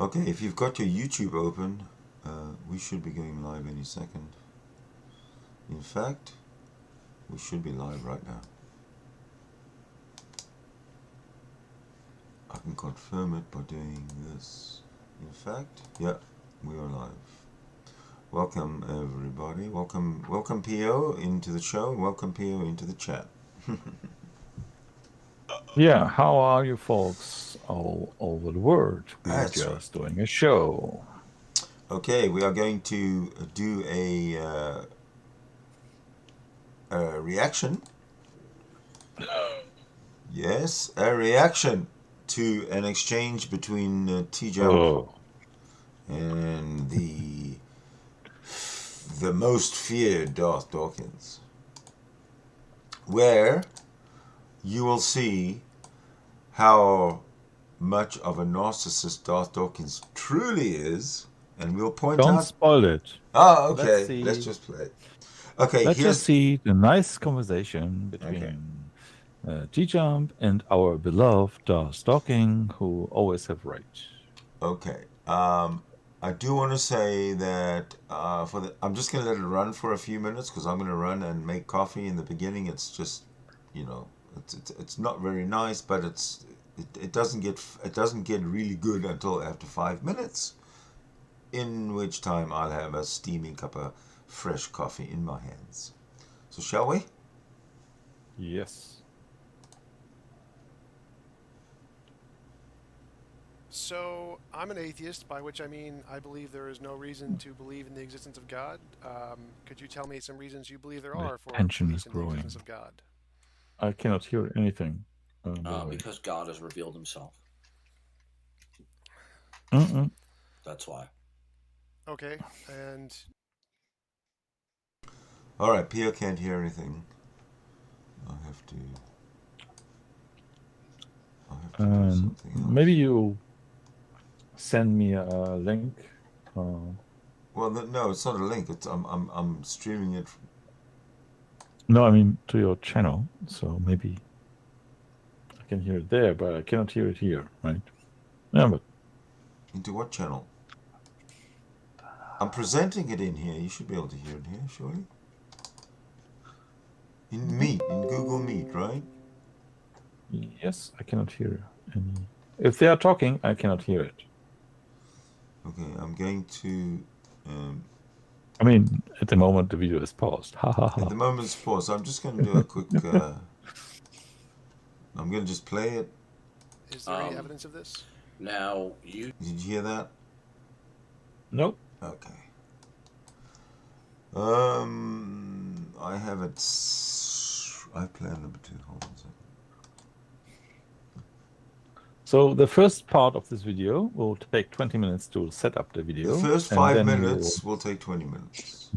Okay, if you've got your YouTube open, we should be going live any second. In fact, we should be live right now. I can confirm it by doing this. In fact, yeah, we are live. Welcome everybody. Welcome PO into the show. Welcome PO into the chat. Yeah, how are you folks all over the world? We're That's just doing a show. Okay, we are going to do a reaction. Yes, a reaction to an exchange between T-Jump and the most feared Darth Dawkins, where you will see how much of a narcissist Darth Dawkins truly is, and we'll point out. Don't spoil it. Oh, okay. Let's just play it. Okay, let's just see the nice conversation between T-Jump and our beloved Darth Dawkins, who always have right. Okay. I do want to say that I'm just going to let it run for a few minutes because I'm going to run and make coffee in the beginning. It's just, it's not very nice, but it doesn't get really good until after 5 minutes, in which time I'll have a steaming cup of fresh coffee in my hands. So shall we? Yes. So, I'm an atheist, by which I mean I believe there is no reason to believe in the existence of God. Could you tell me some reasons you believe there are for belief in the existence of God? I cannot hear anything. Because God has revealed himself. That's why. Okay, and... Alright, Pia can't hear anything. I'll have to do something else. Maybe you send me a link. Well, no, it's not a link. I'm streaming it. No, I mean to your channel. So maybe I can hear it there, but I cannot hear it here, right? Yeah, but into what channel? I'm presenting it in here. You should be able to hear it here, surely. In Meet, in Google Meet, right? Yes, I cannot hear any. If they are talking, I cannot hear it. Okay, I'm going to... I mean, at the moment, the video is paused. At the moment, it's paused. So I'm just going to do a quick... I'm going to just play it. Is there any evidence of this? Now, Did you hear that? Nope. Okay. I have it... I plan number 2. Hold on a second. So the first part of this video will take 20 minutes to set up the video. The first 5 minutes will take 20 minutes.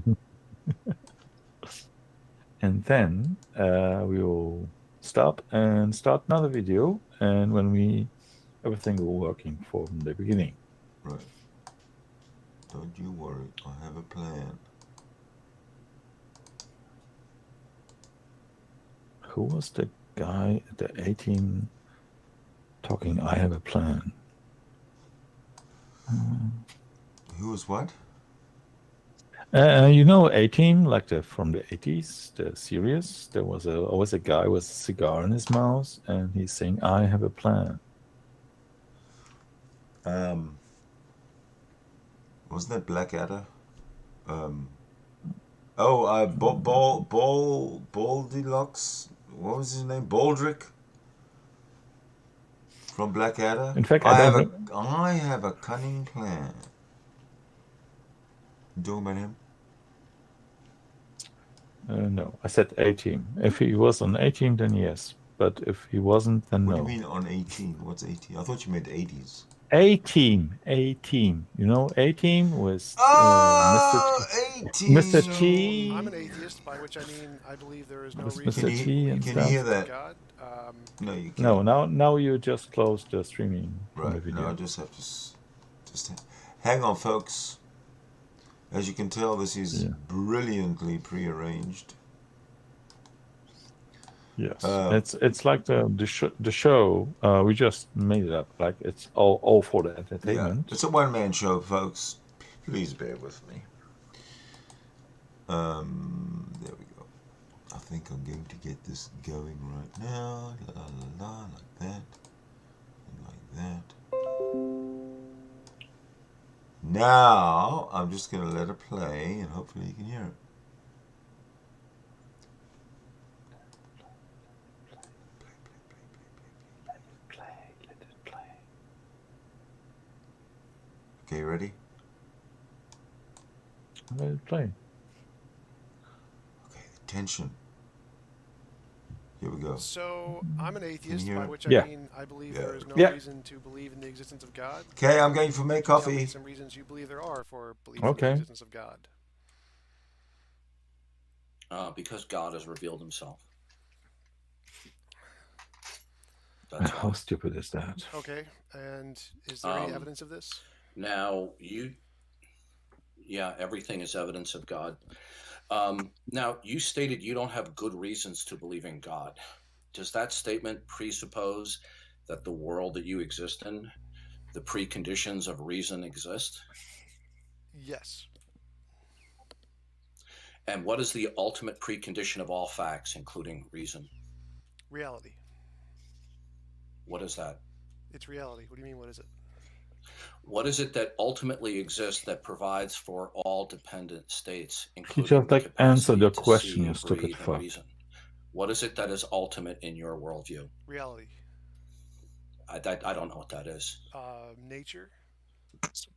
And then we will stop and start another video. And when everything will working from the beginning. Right. Don't you worry. I have a plan. Who was the guy at the 18 talking, I have a plan? Who was what? 18, like from the 80s, the series. There was always a guy with a cigar in his mouth, and he's saying, I have a plan. Wasn't that Blackadder? Baldilocks? What was his name? Baldrick? From Blackadder? In fact, I have a cunning plan. You talking about him? No, I said 18. If he was on 18, then yes. But if he wasn't, then no. What do you mean on 18? What's 18? I thought you meant 80s. 18. 18. You know, 18 was Mr. T. I'm an atheist, by which I mean I believe there is no reason Mr. T and Can you hear that? God. No, you can't. No, now you just closed the streaming. Right. The video. No, I just have to just hang on, folks. As you can tell, this is brilliantly prearranged. Yes, it's like the show. We just made it up. Like it's all for the entertainment. Yeah, it's a one-man show, folks. Please bear with me. There we go. I think I'm going to get this going right now. La la la, la, like that, and like that. Now I'm just going to let it play, and hopefully you can hear it. Okay, ready? Let it play. Okay, attention. Here we go. So, I'm an atheist, by which I mean I believe there is no reason to believe in the existence of God. Okay, I'm going for make coffee. Tell me some reasons you believe there are for believing in the existence of God. Because God has revealed himself. How stupid is that? Okay, and is there any evidence of this? Now, everything is evidence of God. Now, you stated you don't have good reasons to believe in God. Does that statement presuppose that the world that you exist in, the preconditions of reason exist? Yes. And what is the ultimate precondition of all facts, including reason? Reality. What is that? It's reality. What do you mean, what is it? What is it that ultimately exists that provides for all dependent states, including you just answer the question, you stupid fuck. Reason? What is it that is ultimate in your worldview? Reality. I don't know what that is. Nature.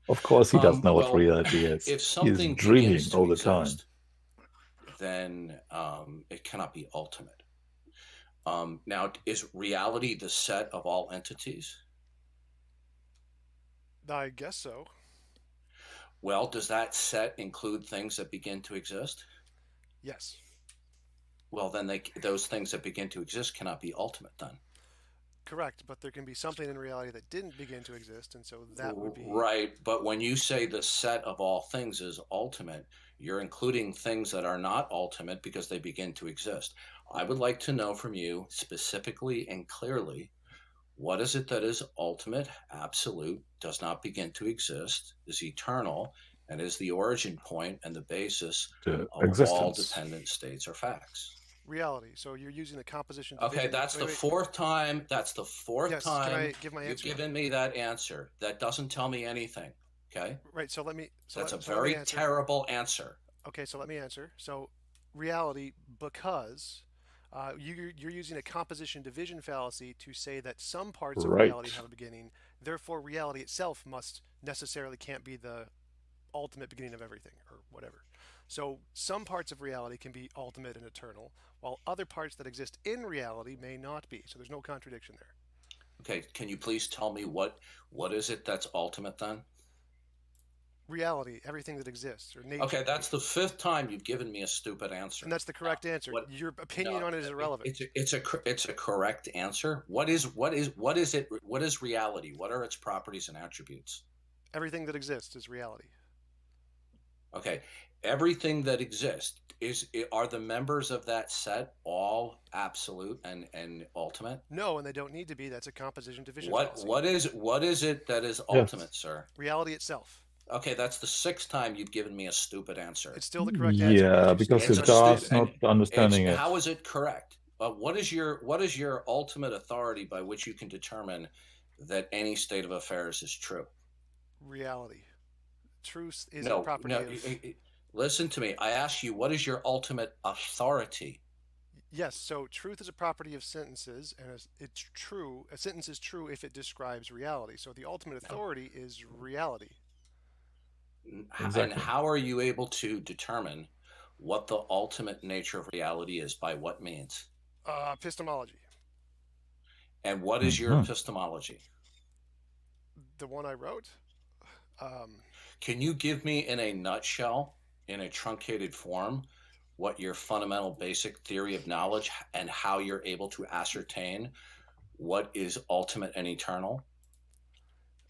Of course, he doesn't know what reality is. If something he's dreaming all the time, then it cannot be ultimate. Now, is reality the set of all entities? I guess so. Well, does that set include things that begin to exist? Yes. Well, then those things that begin to exist cannot be ultimate then. Correct, but there can be something in reality that didn't begin to exist, and so that would be... Right, but when you say the set of all things is ultimate, you're including things that are not ultimate because they begin to exist. I would like to know from you specifically and clearly, what is it that is ultimate, absolute, does not begin to exist, is eternal, and is the origin point and the basis of all dependent states or facts? Reality. So you're using the composition. Okay, that's the fourth time. That's the fourth time can I give my answer? You've given me that answer. That doesn't tell me anything. Okay. Right. So let me. That's a very terrible answer. Okay, so let me answer. So, reality, because you're using a composition division fallacy to say that some parts of reality have a beginning. Therefore, reality itself can't be the ultimate beginning of everything, or whatever. So some parts of reality can be ultimate and eternal, while other parts that exist in reality may not be. So there's no contradiction there. Okay, can you please tell me what is it that's ultimate then? Reality, everything that exists, or nature. Okay, that's the fifth time you've given me a stupid answer. And that's the correct answer. Your opinion on it is irrelevant. It's a correct answer. What is it? What is reality? What are its properties and attributes? Everything that exists is reality. Okay, everything that exists are the members of that set all absolute and ultimate? No, and they don't need to be. That's a composition division. What is it that is ultimate, sir? Reality itself. Okay, that's the sixth time you've given me a stupid answer. It's still the correct answer. Yeah, because his Darth's not understanding it. How is it correct? What is your ultimate authority by which you can determine that any state of affairs is true? Reality. Truth is a property of... Listen to me. I asked you, what is your ultimate authority? Yes, so truth is a property of sentences, and it's true. A sentence is true if it describes reality. So the ultimate authority is reality. Exactly. And how are you able to determine what the ultimate nature of reality is? By what means? Epistemology. And what is your epistemology? The one I wrote? Can you give me in a nutshell, in a truncated form, what your fundamental basic theory of knowledge and how you're able to ascertain what is ultimate and eternal?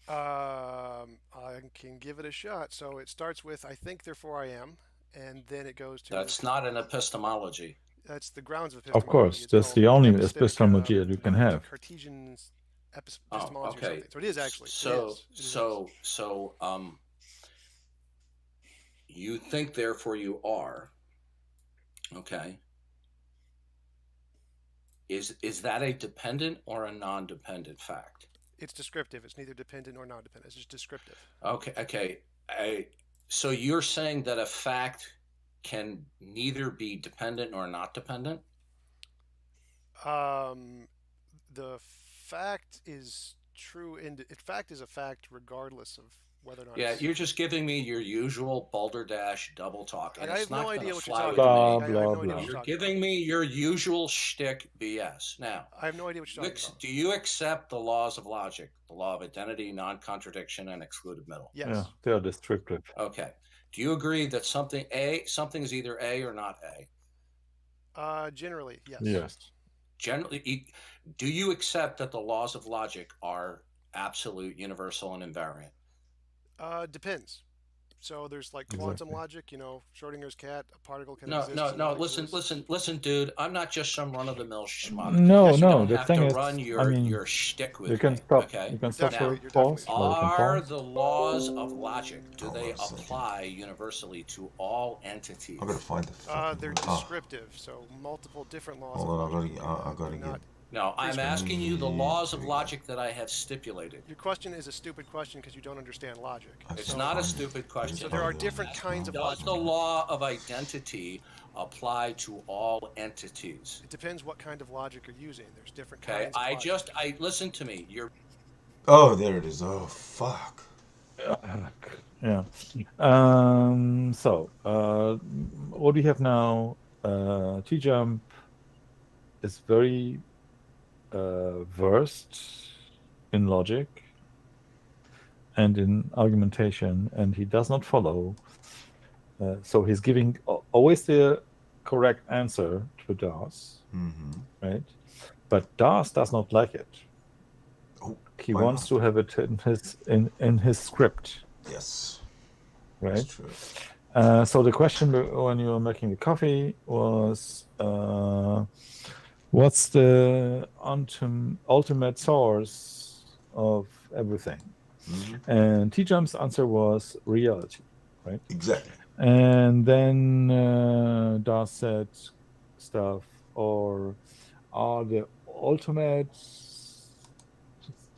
I can give it a shot. So it starts with, I think, therefore I am, and then it goes to... That's not an epistemology. That's the grounds of epistemology. Of course, It's that's called the only epistemic, epistemology that you can have. Cartesian Oh, epistemology or okay. something. So it is actually. You think, therefore you are. Okay. Is that a dependent or a non-dependent fact? It's descriptive. It's neither dependent nor non-dependent. It's just descriptive. Okay. So you're saying that a fact can neither be dependent nor not dependent? The fact is true. Fact is a fact regardless of whether or not. Yeah, you're just giving me your usual balderdash double talk, and I it's have not no going idea to what you're fly talking with about. me. I have no idea what you're You're talking giving me your usual shtick BS. Now, I have no idea what you're talking about. do you accept the laws of logic, the law of identity, non-contradiction, and excluded middle? Yes. Yeah, they are descriptive. Okay. Do you agree that something is either A or not A? Generally, yes. Yes. Generally, do you accept that the laws of logic are absolute, universal, and invariant? Depends. So there's like quantum logic, Schrodinger's cat, a particle can exist. No. Listen, dude. I'm not just some run-of-the-mill schmuck. No. You don't The have thing to is, run your shtick with you can me. stop. Okay. You can stop Now, for pause. Are the laws of logic, do they apply universally to all entities? I'm gonna find the. They're descriptive, so multiple different laws. Hold on, I gotta get. No, I'm asking you the laws of logic that I have stipulated. Your question is a stupid question because you don't understand logic. It's not a stupid question. So there are different kinds of logic. Does the law of identity apply to all entities? It depends what kind of logic you're using. There's different kinds of logic. Listen to me. Oh, there it is. Oh, fuck. Yeah. So, what we have now, T-Jump is very versed in logic and in argumentation, and he does not follow. So he's giving always the correct answer to Darth, right? But Darth does not like it. He wants to have it in his script. Yes. Right. That's true. So the question when you were making the coffee was, what's the ultimate source of everything? And T-Jump's answer was reality, right? Exactly. And then Darth said stuff, or are the ultimate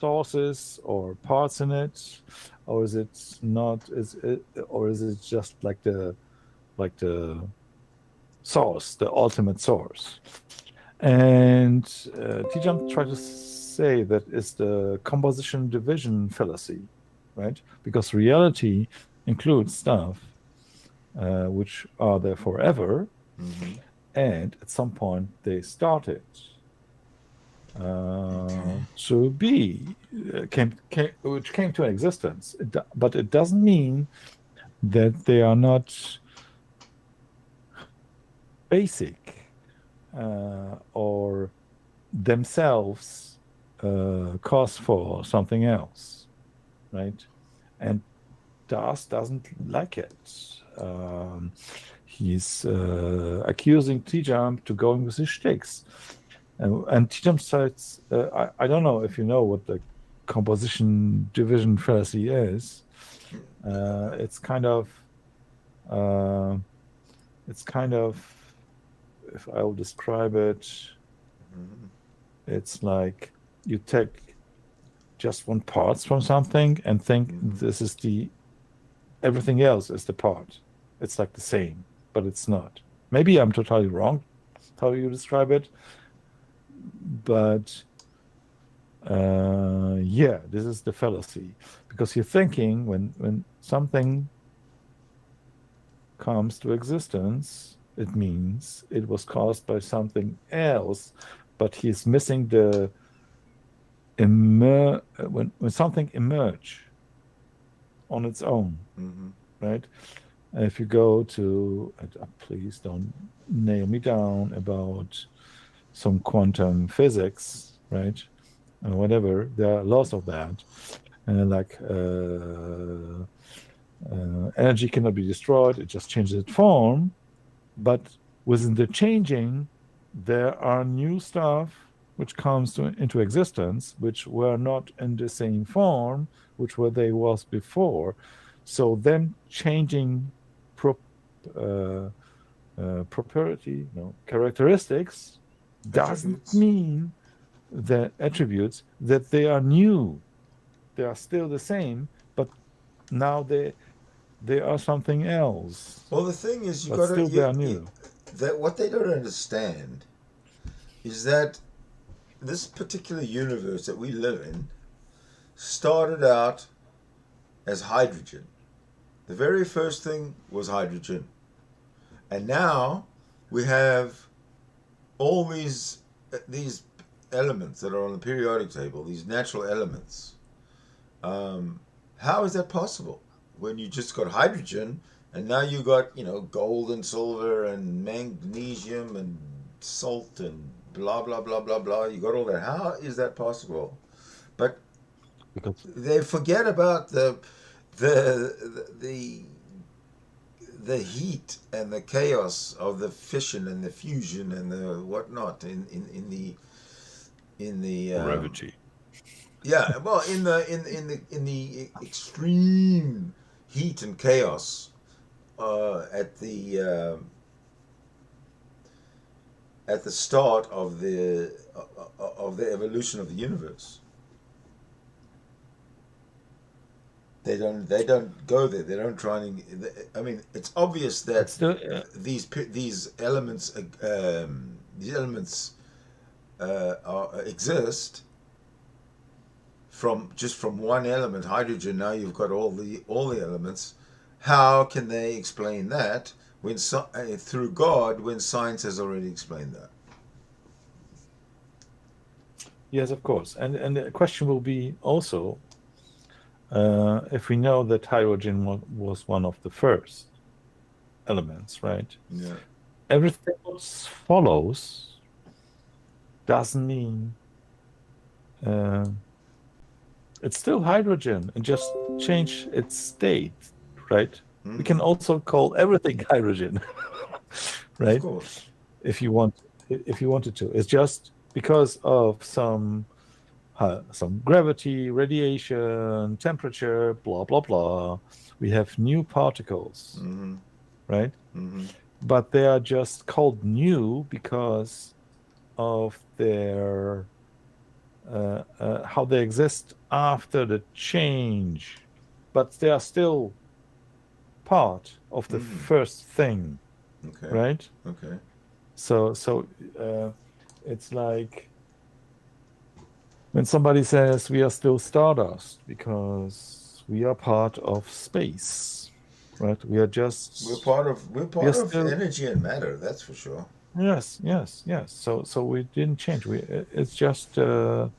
sources or parts in it, or is it not? Or is it just like the source, the ultimate source? And T-Jump tried to say that is the composition division fallacy, right? Because reality includes stuff which are there forever, and at some point they started to be, which came to existence. But it doesn't mean that they are not basic or themselves cause for something else, right? And Darth doesn't like it. He's accusing T-Jump to going with his shticks. And T-Jump says, I don't know if you know what the composition division fallacy is. It's kind of, if I will describe it, it's like you take just one part from something and think this is everything else is the part. It's like the same, but it's not. Maybe I'm totally wrong how you describe it, but this is the fallacy, because you're thinking when something comes to existence, it means it was caused by something else, but he's missing the when something emerge on its own, right? If you go to, please don't nail me down about some quantum physics, right? And whatever, there are lots of that, and energy cannot be destroyed; it just changes its form. But within the changing, there are new stuff which comes into existence, which were not in the same form, which were they was before. So them changing characteristics doesn't mean the attributes that they are new. They are still the same, but now they are something else. Well, the thing is, they are new. That what they don't understand is that this particular universe that we live in started out as hydrogen. The very first thing was hydrogen. And now we have all these elements that are on the periodic table, these natural elements. How is that possible? When you just got hydrogen, and now you got, gold and silver and magnesium and salt and blah, blah, blah, blah, blah. You got all that. How is that possible? But because they forget about the heat and the chaos of the fission and the fusion and the whatnot in the gravity. Yeah, well, in the extreme heat and chaos at the start of the evolution of the universe. They don't go there. They don't try and. I mean, it's obvious that these elements exist from one element, hydrogen. Now you've got all the elements. How can they explain that when through God, when science has already explained that? Yes, of course. And the question will be also, if we know that hydrogen was one of the first elements, right? Yeah. Everything else follows doesn't mean it's still hydrogen and just change its state, right? Mm-hmm. We can also call everything hydrogen, right? Of course. If you wanted to. It's just because of some gravity, radiation, temperature, blah, blah, blah. We have new particles, mm-hmm. right? Mm-hmm. But they are just called new because of their how they exist after the change. But they are still part of the first thing, right? Okay. So it's like when somebody says we are still stardust because we are part of space, right? We're part of energy and matter. That's for sure. Yes. So we didn't change. It's just the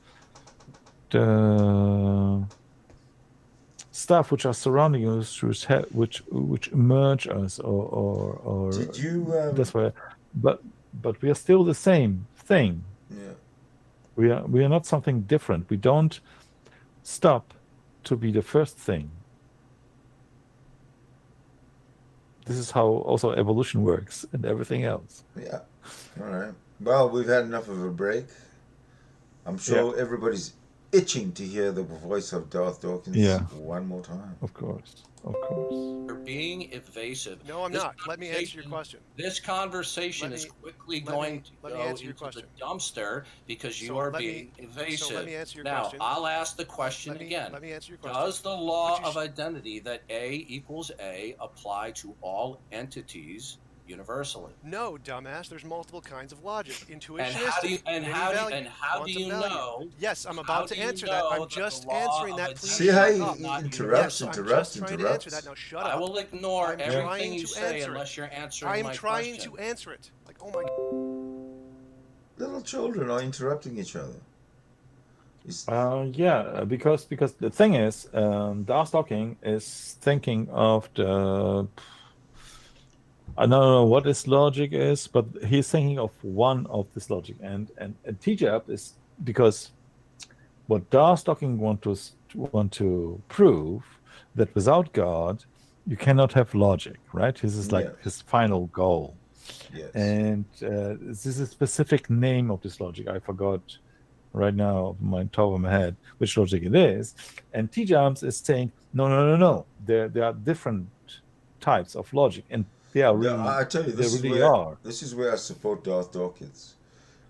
stuff which are surrounding us, which emerge us, or did you? That's why. But we are still the same thing. Yeah. We are not something different. We don't stop to be the first thing. This is how also evolution works and everything else. Yeah. All right. Well, we've had enough of a break. I'm sure everybody's itching to hear the voice of Darth Dawkins one more time. Of course. You're being evasive. No, I'm not. Let me answer your question. This conversation is quickly going to go into the dumpster because you are being evasive. So let me answer your question. Now, I'll ask the question again. Let me answer your question. Does the law of identity that A equals A apply to all entities universally? No, dumbass. There's multiple kinds of logic. Intuition. And how do you know? Yes, I'm about to answer that. I'm just answering that. Please. See how he interrupts. I'm just trying to answer that. Now shut up. I will ignore everything you say unless you're answering my question. I'm trying to answer it. Like, oh my. Little children are interrupting each other. Because the thing is, Darth Dawkins is thinking of the. I don't know what this logic is, but he's thinking of one of this logic, and TJAP is because what Darth Dawkins want to prove that without God you cannot have logic, right? This is like his final goal. Yes. And this is a specific name of this logic. I forgot right now off my top of my head which logic it is. And T-Jumps is saying, no. There are different types of logic, and they are really. I tell you, they really are. this is where I support Darth Dawkins,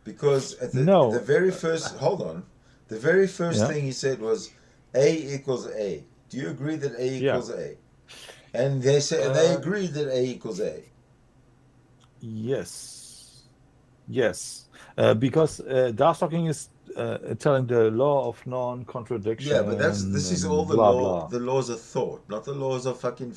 because at No. the very first hold on, the very first Yeah. thing he said was A equals A. Do you agree that A equals A? And they said they agreed that A equals A. Yes, because Darth Dawkins is telling the law of non-contradiction. Yeah, but this is all the the laws of thought, not the laws of fucking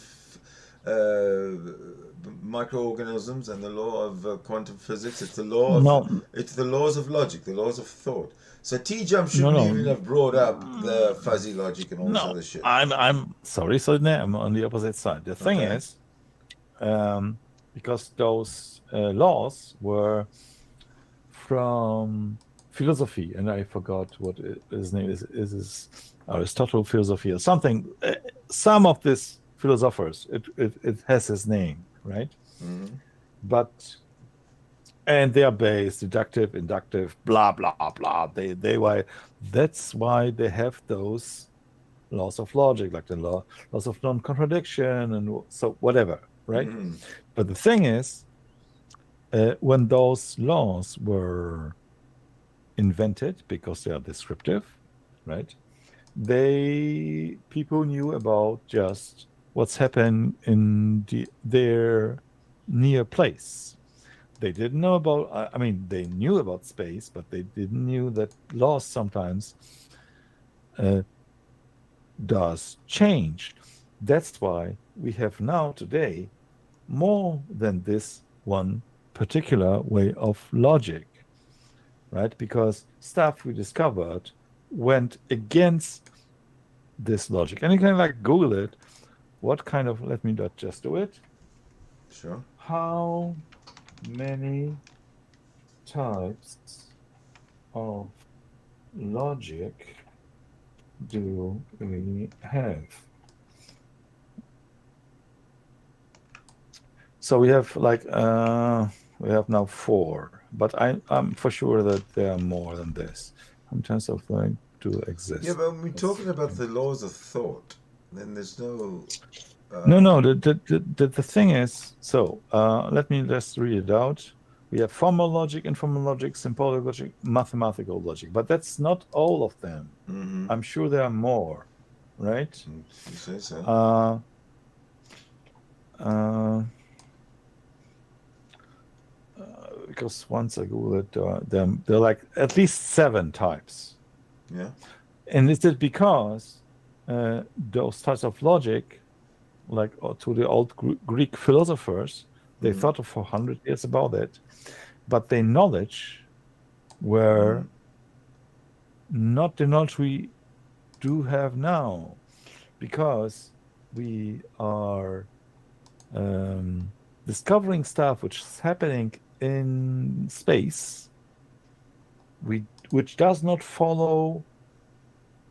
microorganisms and the law of quantum physics. It's the law of it's the laws of logic, the laws of thought. So T-Jump shouldn't even have brought up the fuzzy logic and all this other shit. I'm sorry, I'm on the opposite side. The thing is, because those laws were from philosophy, and I forgot what his name is. Is Aristotle philosophy or something? Some of these philosophers, it has his name, right? Mm-hmm. And they are based deductive, inductive, blah blah blah. That's why they have those laws of logic, like the laws of non-contradiction, and so whatever, right? Mm-hmm. But the thing is, when those laws were invented, because they are descriptive, right? People knew about just what's happened in their near place. They didn't know about, they knew about space, but they didn't knew that laws sometimes does change. That's why we have now today more than this one particular way of logic, right? Because stuff we discovered went against this logic. And you can Google it. What kind of, let me just do it. Sure. How many types of logic do we have? So we have we have now 4, but I'm for sure that there are more than this. In terms of going to exist. Yeah, but when we're talking about the laws of thought, then there's no. No. The thing is, so let me just read it out. We have formal logic, informal logic, symbolic logic, mathematical logic, but that's not all of them. Mm-hmm. I'm sure there are more, right? You say so. Because once I Google it, there are like at least 7 types. Yeah. And is it because those types of logic, to the old Greek philosophers, they thought for 100 years about it, but their knowledge were not the knowledge we do have now, because we are discovering stuff which is happening in space, which does not follow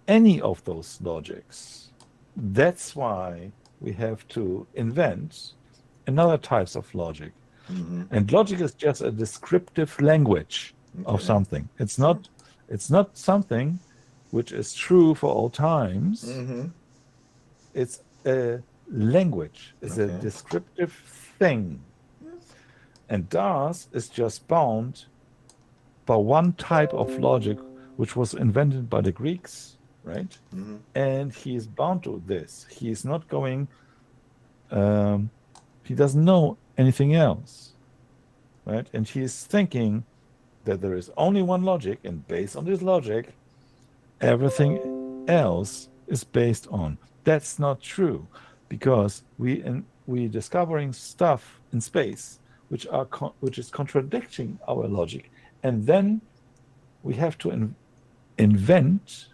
any of those logics. That's why we have to invent another types of logic. Mm-hmm. And logic is just a descriptive language of something. It's not something which is true for all times. Mm-hmm. It's a language. It's a descriptive thing. And Darth is just bound by one type of logic which was invented by the Greeks, right? Mm-hmm. And he is bound to this. He is not going, he doesn't know anything else, right? And he is thinking that there is only one logic, and based on this logic, everything else is based on. That's not true, because we discovering stuff in space which is contradicting our logic, and then we have to invent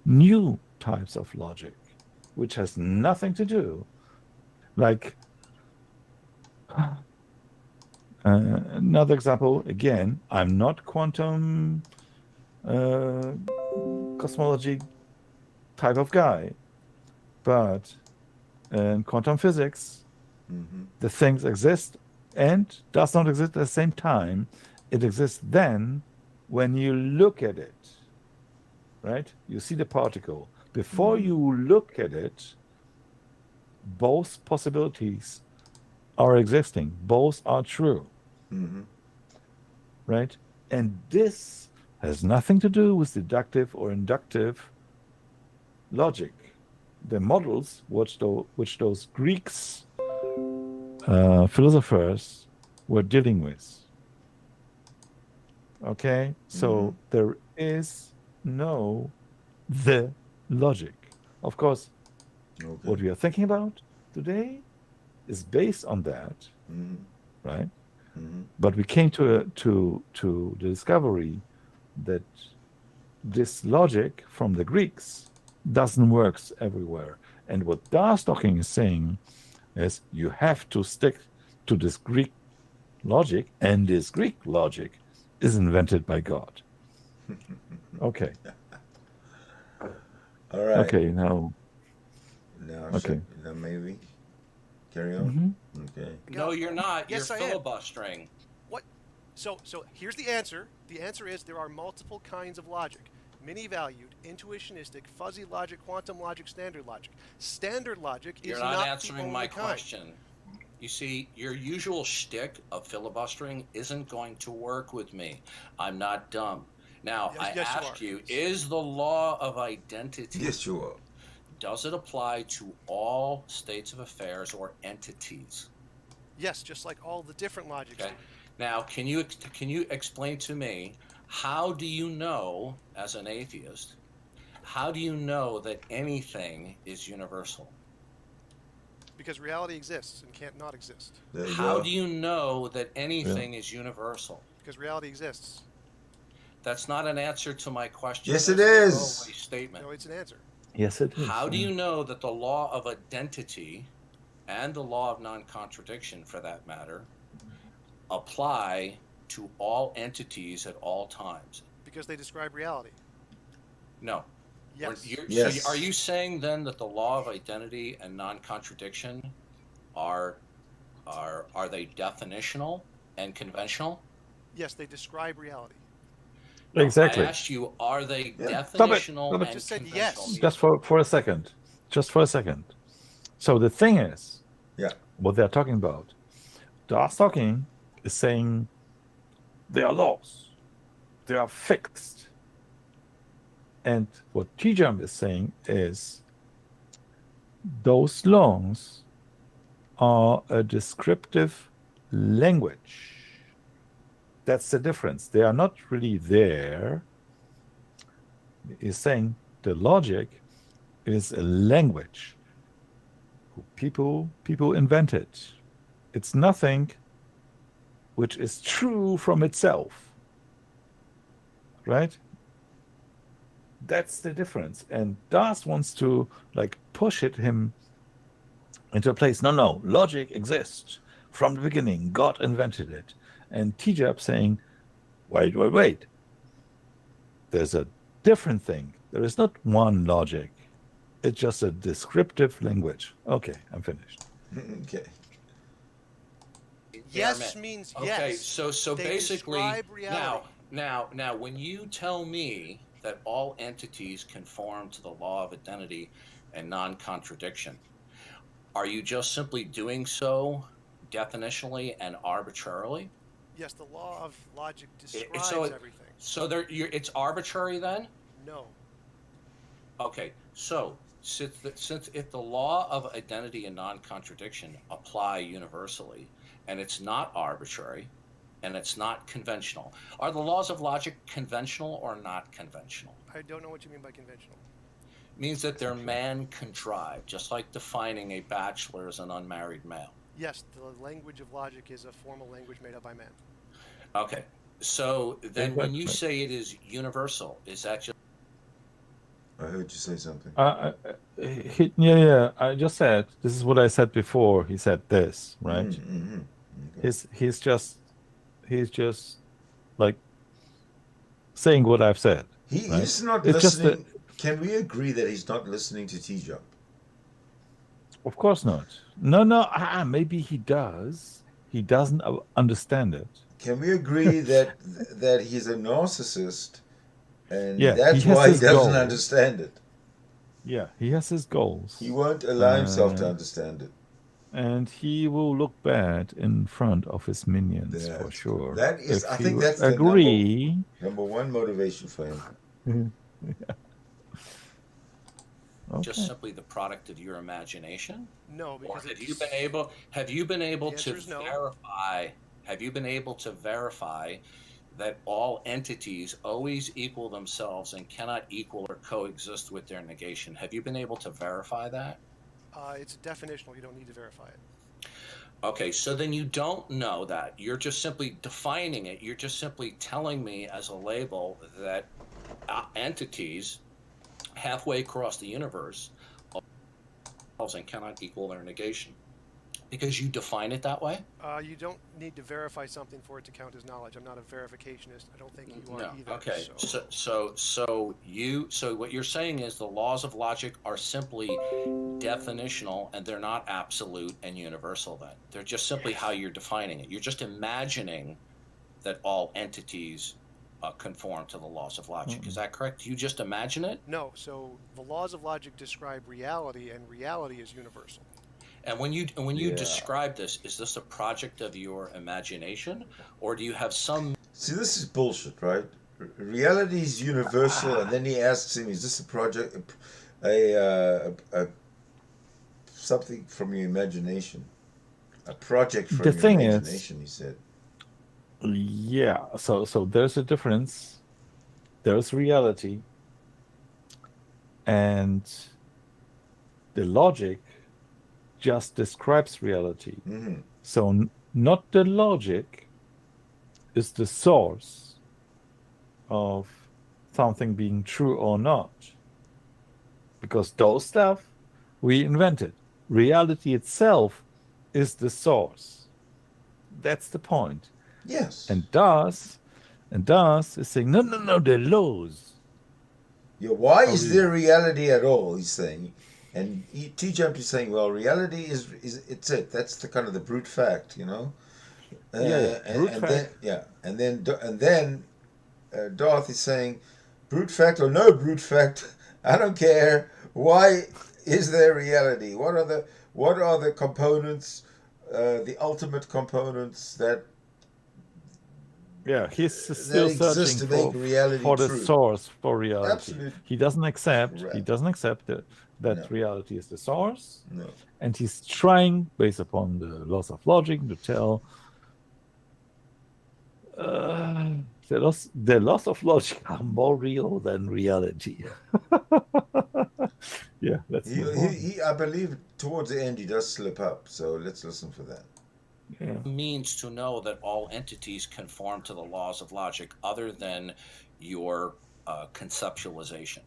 new types of logic, which has nothing to do, another example. Again, I'm not quantum cosmology type of guy, but in quantum physics, the things exist and does not exist at the same time. It exists then when you look at it, right? You see the particle. Before you look at it, both possibilities are existing. Both are true. Right? And this has nothing to do with deductive or inductive logic. The models which those Greeks philosophers were dealing with. Okay? So there is no the logic. Of course, what we are thinking about today is based on that, right? But we came to the discovery that this logic from the Greeks doesn't work everywhere. And what Dawkins is saying is you have to stick to this Greek logic, and this Greek logic is invented by God. Okay. All right. Okay, now. Okay. Now maybe carry on. Okay. No, you're not. Yes, you're I am. filibustering. What? So here's the answer. The answer is there are multiple kinds of logic. Many-valued, intuitionistic, fuzzy logic, quantum logic, standard logic. Standard logic is You're not not the answering only my kind. question. You see, your usual shtick of filibustering isn't going to work with me. I'm not dumb. Now, Yes, I yes, you asked are. you, is the law of identity, Yes, you are. does it apply to all states of affairs or entities? Yes, just like all the different logics. Okay. Now, can you explain to me, how do you know, as an atheist, how do you know that anything is universal? Because reality exists and can't not exist. How do you know that anything is universal? Because reality exists. That's not an answer to my question. Yes, it That's a is. throwaway statement. No, it's an answer. Yes, it is. How do you know that the law of identity and the law of non-contradiction, for that matter, apply to all entities at all times? Because they describe reality. No. Yes. Yes. So are you saying then that the law of identity and non-contradiction are they definitional and conventional? Yes, they describe reality. Exactly. I asked you, are they definitional Stop it. and Just said conventional? yes. Just for a second. Just for a second. So the thing is, what they're talking about, Dawkins is saying they are laws. They are fixed. And what T-Jump is saying is those laws are a descriptive language. That's the difference. They are not really there. He's saying the logic is a language. People invented. It's nothing which is true from itself. Right? That's the difference. And Das wants to push him into a place. No, logic exists from the beginning. God invented it. And T-Jump saying, wait. There's a different thing. There is not one logic. It's just a descriptive language. Okay, I'm finished. Okay. Yes means yes. Okay, so They basically describe reality. now when you tell me that all entities conform to the law of identity and non-contradiction, are you just simply doing so definitionally and arbitrarily? Yes, the law of logic describes So everything. So it's arbitrary then? No. Okay, so since if the law of identity and non-contradiction apply universally, and it's not arbitrary, and it's not conventional, are the laws of logic conventional or not conventional? I don't know what you mean by conventional. It means that they're man-contrived, just like defining a bachelor as an unmarried male. Yes, the language of logic is a formal language made up by man. Okay, so then when you say it is universal, is that just... I heard you say something. I just said, this is what I said before. He said this, right? Okay. He's just saying what I've said. He's not listening. Can we agree that he's not listening to T-Jump? Of course not. No. Maybe he does. he doesn't understand it. Can we agree that he's a narcissist, and Yeah, that's he has why he his doesn't goals. understand it? Yeah, he has his goals. He won't allow himself to understand it. And he will look bad in front of his minions for sure. That is, if I he think that's agree. the number one motivation for him. Yeah. Okay. Just simply the product of your imagination? No, because Or have you been able to verify? Have you been able to verify that all entities always equal themselves and cannot equal or coexist with their negation? Have you been able to verify that? It's definitional. You don't need to verify it. Okay, so then you don't know that. You're just simply defining it. You're just simply telling me as a label that entities halfway across the universe and cannot equal their negation. Because you define it that way? You don't need to verify something for it to count as knowledge. I'm not a verificationist. I don't think you are either. Okay. So what you're saying is the laws of logic are simply definitional and they're not absolute and universal then. They're just simply how you're defining it. You're just imagining that all entities conform to the laws of logic. Is that correct? You just imagine it? No. So the laws of logic describe reality, and reality is universal. And when you describe this, is this a project of your imagination, or do you have some? See, this is bullshit, right? Reality is universal, and then he asks him, "Is this a project, something from your imagination, a project from your imagination?" He said. Yeah. So there's a difference. There's reality, and the logic just describes reality. Mm-hmm. So not the logic is the source of something being true or not. Because those stuff we invented. Reality itself is the source. That's the point. Yes. And Darth is saying, no, they're laws. Yeah, why is there reality at all? He's saying. And T-Jump is saying, well, reality is it's it. That's the kind of the brute fact, you know. And then Darth is saying, brute fact or no brute fact, I don't care. Why is there reality? What are the components, the ultimate components that? Yeah, he's still searching for the source for reality. Absolutely. He doesn't accept that reality is the source. No. And he's trying, based upon the laws of logic, to tell the laws of logic are more real than reality. Yeah, that's I believe towards the end he does slip up, so let's listen for that. Yeah. Means to know that all entities conform to the laws of logic other than your conceptualization.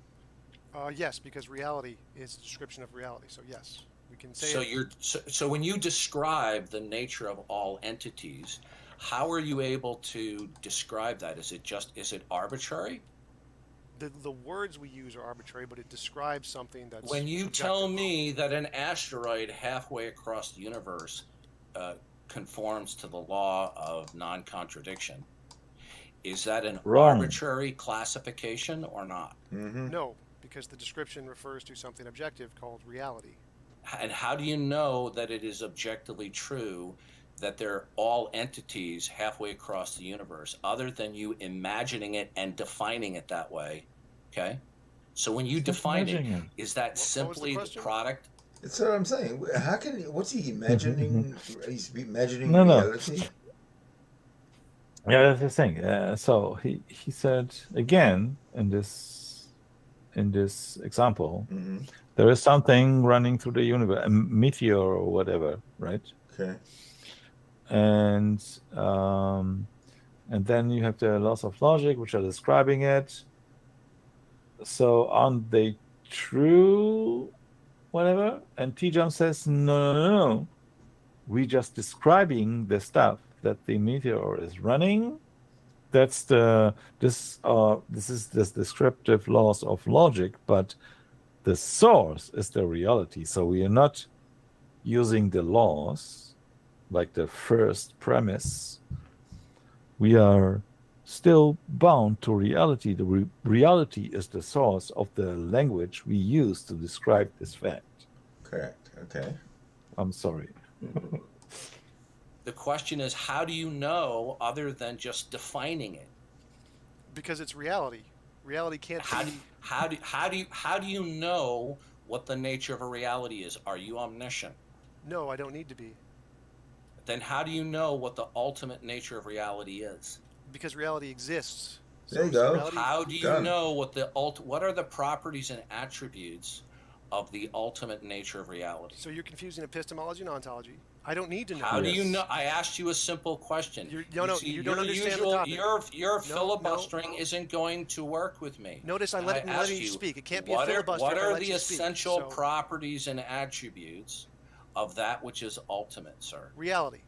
Yes, because reality is a description of reality. So yes, we can say. So when you describe the nature of all entities, how are you able to describe that? Is it arbitrary? The words we use are arbitrary, but it describes something that's. When you tell me that an asteroid halfway across the universe conforms to the law of non-contradiction, is that an arbitrary classification or not? Mm-hmm. No, because the description refers to something objective called reality. And how do you know that it is objectively true that they're all entities halfway across the universe, other than you imagining it and defining it that way? Okay? So when you define it, is that simply the product? That's what I'm saying. How can what's he imagining? He's imagining reality? Yeah, that's the thing. So he said again in this example, there is something running through the universe, a meteor or whatever, right? Okay. And then you have the laws of logic, which are describing it. So aren't they true? Whatever. And T-Jump says, no. We're just describing the stuff that the meteor is running. That's this is the descriptive laws of logic, but the source is the reality. So we are not using the laws. like the first premise, we are still bound to reality. The reality is the source of the language we use to describe this fact. Correct. Okay. I'm sorry. The question is, how do you know other than just defining it? Because it's reality. Reality can't How be. how do you know what the nature of a reality is? Are you omniscient? No, I don't need to be. Then how do you know what the ultimate nature of reality is? Because reality exists. There you go. How do you Done. know what are the properties and attributes of the ultimate nature of reality? So you're confusing epistemology and ontology. I don't need to know. How do you know? I asked you a simple question. You don't understand the topic. Your filibustering isn't going to work with me. Notice I let you speak. It can't be a filibuster. What if I are let the you speak. essential properties and attributes of that which is ultimate, sir? Reality.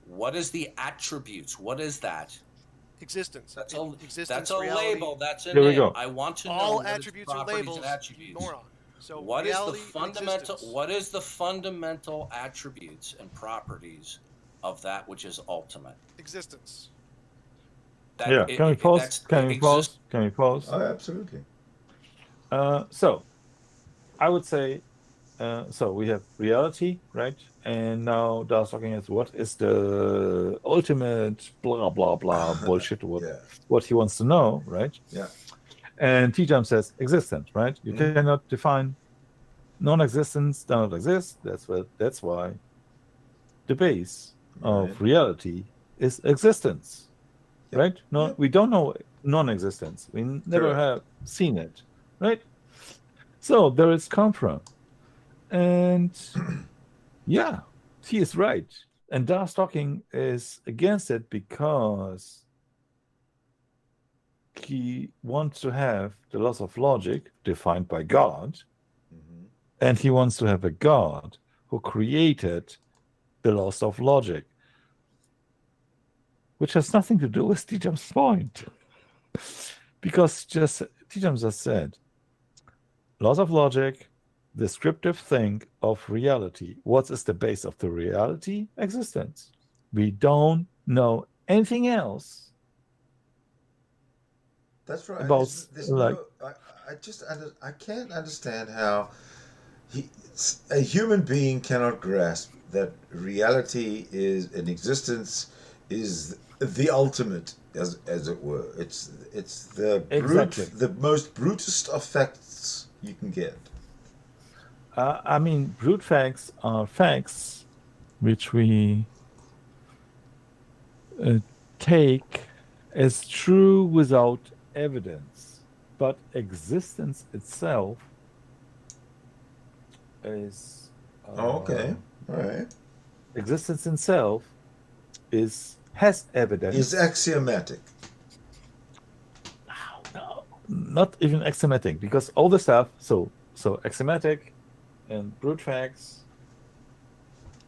What is the attributes? What is that? Existence. That's Existence, a reality. label. That's a Here we name. go. I want to know All what attributes its are properties labels. and attributes. Moron. So What is the reality and fundamental? existence. What is the fundamental attributes and properties of that which is ultimate? Existence. Can we pause? Can we pause? Oh, absolutely. So, I would say, so we have reality, right? And now Darth talking is what is the ultimate blah blah blah bullshit? What he wants to know, right? Yeah. And T-Jump says existence, right? You cannot define non-existence, does not exist. That's why the base of reality is existence, right? No, we don't know non-existence. We never have seen it, right? So there it's come from, and yeah, he is right. And Darth talking is against it because he wants to have the laws of logic defined by God, and he wants to have a God who created the laws of logic, which has nothing to do with T-Jump's point. Because T-Jump just said, laws of logic, descriptive thing of reality. What is the base of the reality? Existence. We don't know anything else. That's right. About I can't understand how a human being cannot grasp that reality is an existence is the ultimate, as it were. It's the the most brutest of facts you can get. I mean, brute facts are facts which we take as true without evidence, but existence itself is okay, all right. Existence itself has evidence. Is axiomatic. No, not even axiomatic, because all the stuff. So axiomatic and brute facts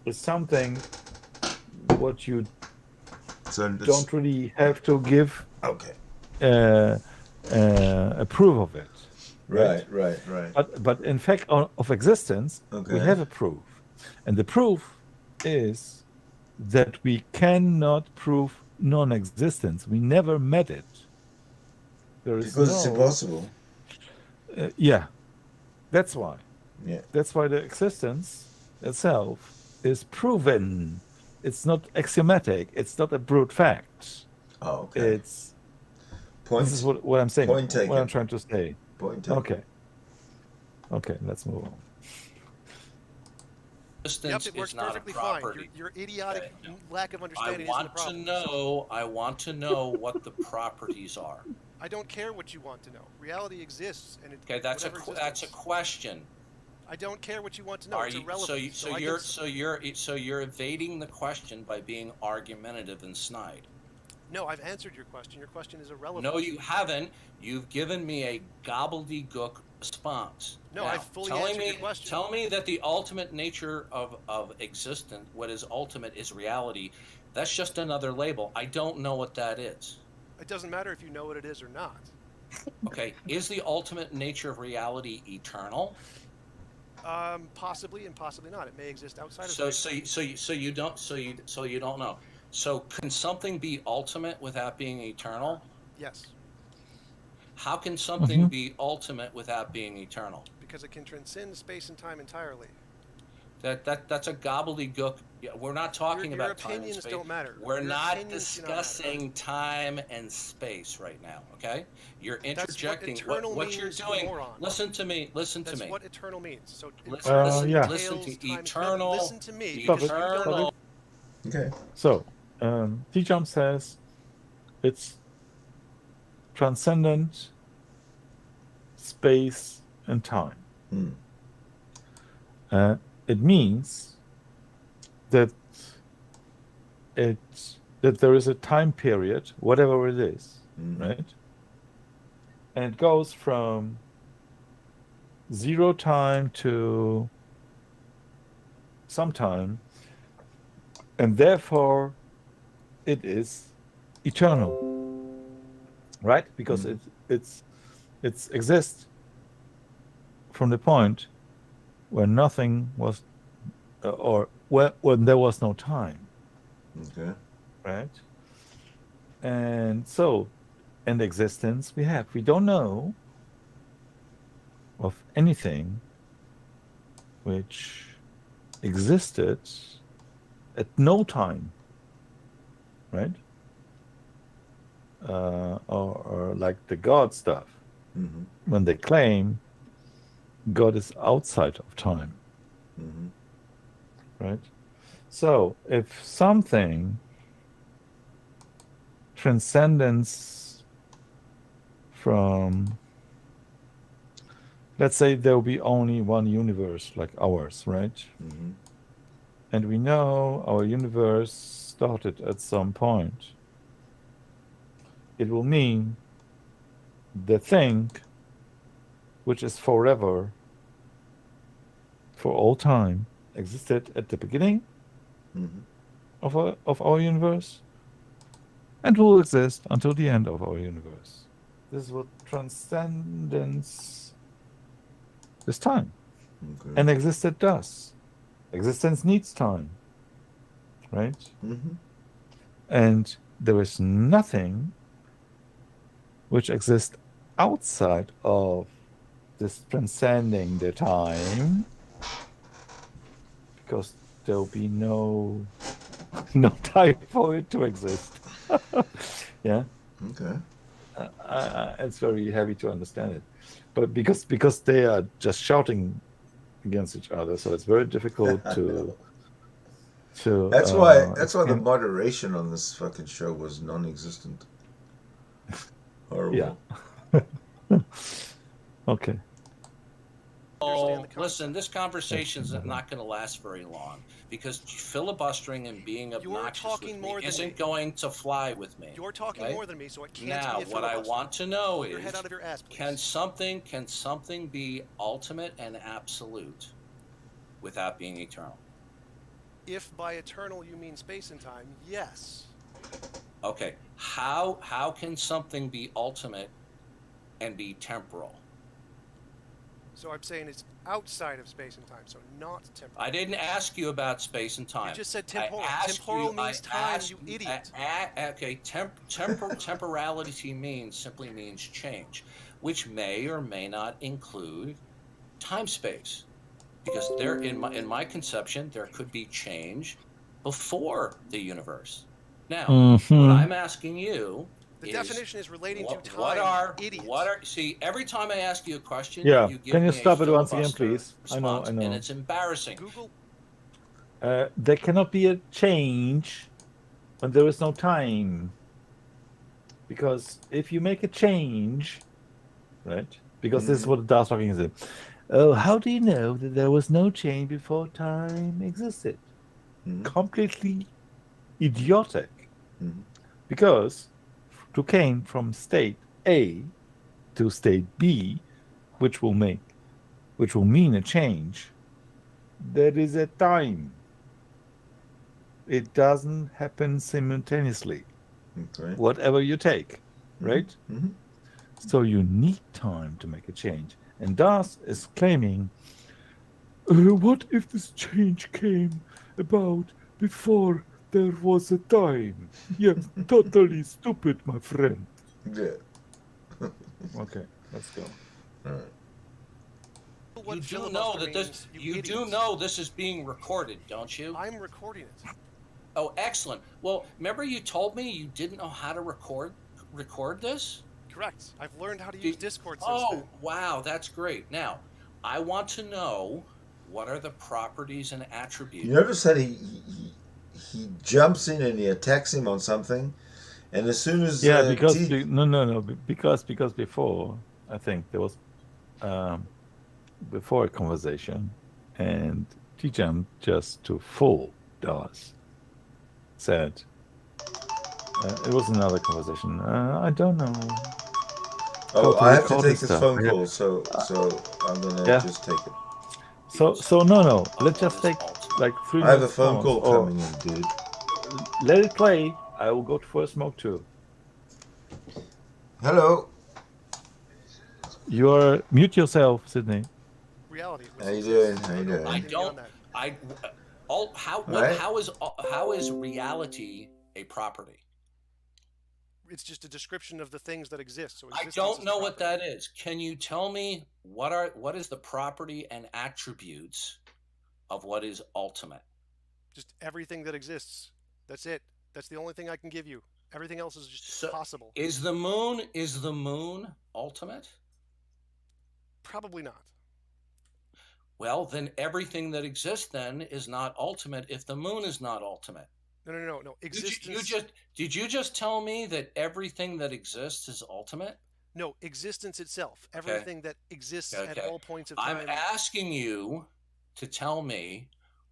is something what you don't really have to give. Okay. A proof of it. Right. But in fact, of existence, we have a proof, and the proof is that we cannot prove non-existence. We never met it. Because it's impossible. Yeah, that's why. Yeah, that's why the existence itself is proven. It's not axiomatic. It's not a brute fact. Oh, okay. This is what I'm saying. Point taken. What I'm trying to say. Point taken. Okay, let's move on. Yep, it works perfectly fine. Your idiotic lack of understanding isn't the problem. I want to know what the properties are. I don't care what you want to know. Reality exists, and that's a question. I don't care what you want to know. It's irrelevant. So you're evading the question by being argumentative and snide. No, I've answered your question. Your question is irrelevant. No, you haven't. You've given me a gobbledygook response. No, I've fully answered your question. Tell me that the ultimate nature of existence, what is ultimate, is reality. That's just another label. I don't know what that is. It doesn't matter if you know what it is or not. Okay, is the ultimate nature of reality eternal? Possibly and possibly not. It may exist outside of So space. so you don't know. So can something be ultimate without being eternal? Yes, How can something be ultimate without being eternal? because it can transcend space and time entirely. That's a gobbledygook. Yeah, we're not talking Your about time and opinions space. don't matter. We're Your not opinions do not matter. discussing time and space right now. Okay, you're interjecting. That's what eternal what you're means, doing. moron. Listen to me. Listen to That's me. what eternal means. So Listen yeah. listen to time eternal. listen to me. Eternal. Okay. So, T-Jump says it's transcendent space and time. It means that that there is a time period, whatever it is, right? And it goes from 0 time to some time, and therefore it is eternal, right? Because it exists from the point when nothing was, or when there was no time. Okay. Right? And so, in existence, we don't know of anything which existed at no time, right? Or like the God stuff, when they claim God is outside of time, right? So if something transcendence from, let's say there will be only one universe like ours, right? And we know our universe started at some point. It will mean the thing which is forever, for all time, existed at the beginning of our universe, and will exist until the end of our universe. This is what transcendence is time. And existence does. Existence needs time, right? And there is nothing which exists outside of this transcending the time, because there will be no time for it to exist. Yeah. Okay. It's very heavy to understand it, but because they are just shouting against each other, so it's very difficult to. That's why the moderation on this fucking show was non-existent. Horrible. Yeah. Okay. Oh, listen, this conversation is not going to last very long, because filibustering and being obnoxious with me isn't going to fly with me. You're talking more than me, so it can't now, be a what I want to know is, your head out of your ass, please. can something be ultimate and absolute without being eternal? If by eternal you mean space and time, yes. Okay, how can something be ultimate and be temporal? So I'm saying it's outside of space and time, so not temporal. I didn't ask you about space and time. You just said temporal. Temporal means time, you idiot. Okay, temporality simply means change, which may or may not include time-space. Because there, in my conception, there could be change before the universe. Now, what I'm asking you the definition is relating to time. What are? See, every time I ask you a question, yeah. you give Can you me stop a it once again, please? Response, I know. And it's embarrassing. Google. There cannot be a change when there is no time, because if you make a change, right? Because this is what Darth Dawkins is. Oh, how do you know that there was no change before time existed? Completely idiotic. Because to came from state A to state B, which will mean a change, there is a time. It doesn't happen simultaneously. Okay. Whatever you take, right? So you need time to make a change. And Darth is claiming What if this change came about before there was a time? You're totally stupid, my friend. Yeah. Okay, let's go. All right. What You do filibuster know that this. means, You do idiots. know this is being recorded, don't you? I'm recording it. Oh, excellent. Well, remember you told me you didn't know how to record this? Correct. I've learned how to use Discord since Oh, then. wow, that's great. Now, I want to know what are the properties and attributes. You notice that he jumps in and he attacks him on something, and as soon as because because before I think there was before a conversation, and he jumped just to full Darth. Said it was another conversation. I don't know. Oh, I have to take this stuff. phone call, so I'm gonna just take it. So no. Let's just take like 3 minutes. I have a phone call coming in, dude. Let it play. I will go for a smoke too. Hello. Mute yourself, Sydney. Reality. How you doing? How you doing? How is reality a property? It's just a description of the things that exist. So I don't know what that is. Can you tell me what is the property and attributes of what is ultimate? Just everything that exists. That's it. That's the only thing I can give you. Everything else is just possible. Is the moon ultimate? Probably not. Well, then everything that exists then is not ultimate if the moon is not ultimate. No. Existence. Did you just tell me that everything that exists is ultimate? No, existence itself. Everything that exists at all points of time. I'm asking you to tell me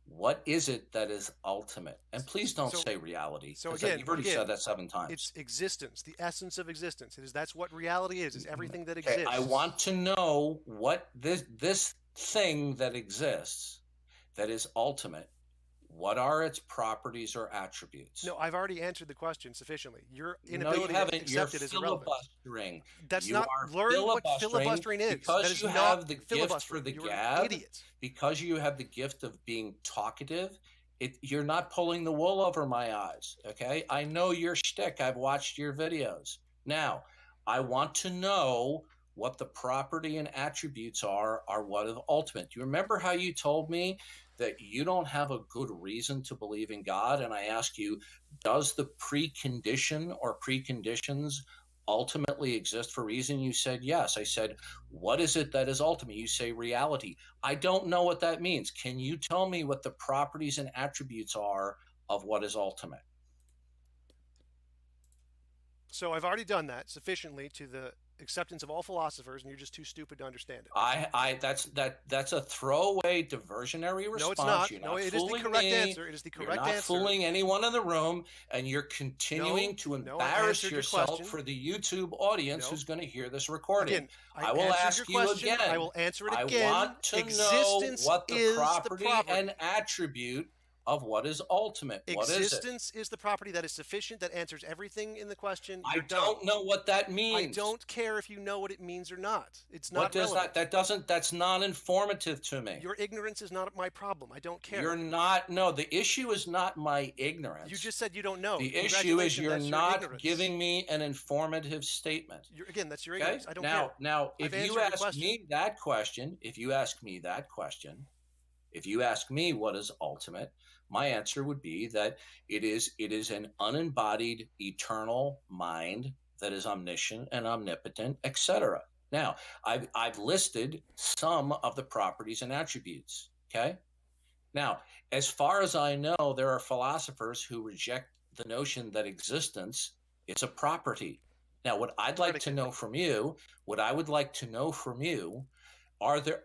what is it that is ultimate, and please don't say reality. So again, you've already said that 7 times. It's existence, the essence of existence. That's what reality is everything that exists. I want to know what this thing that exists that is ultimate. What are its properties or attributes? No, I've already answered the question sufficiently. Your inability to accept it is irrelevant. Filibustering. That's not learn what filibustering is. Because you have the gift for the gab. Idiot. Because you have the gift of being talkative. You're not pulling the wool over my eyes. Okay, I know your shtick. I've watched your videos. Now, I want to know what the property and attributes are what is ultimate. Do you remember how you told me that you don't have a good reason to believe in God? And I ask you, does the precondition or preconditions ultimately exist for reason? You said yes. I said, what is it that is ultimate? You say reality. I don't know what that means. Can you tell me what the properties and attributes are of what is ultimate? So I've already done that sufficiently to the acceptance of all philosophers, and you're just too stupid to understand it. That's a throwaway diversionary response. No, it's not. You're no, it is the correct answer. It is the correct answer. You're not fooling anyone in the room, and you're continuing to embarrass yourself for the YouTube audience who's going to hear this recording. Again, I will ask you again. I will answer it again. I want to know what the property and attribute of what is ultimate. Existence is the property that is sufficient, that answers everything in the question. I don't know what that means. I don't care if you know what it means or not. It's not what does relevant. That's not informative to me. Your ignorance is not my problem. I don't care. You're not, no, the issue is not my ignorance. You just said you don't know. The issue is you're not giving me an informative statement. Again, that's your ignorance. I don't care. Now, if you ask me that question, if you ask me what is ultimate, my answer would be that it is an unembodied eternal mind that is omniscient and omnipotent, etc. Now, I've listed some of the properties and attributes. Okay. Now, as far as I know, there are philosophers who reject the notion that existence is a property. Now, what I'd like to know from you, are there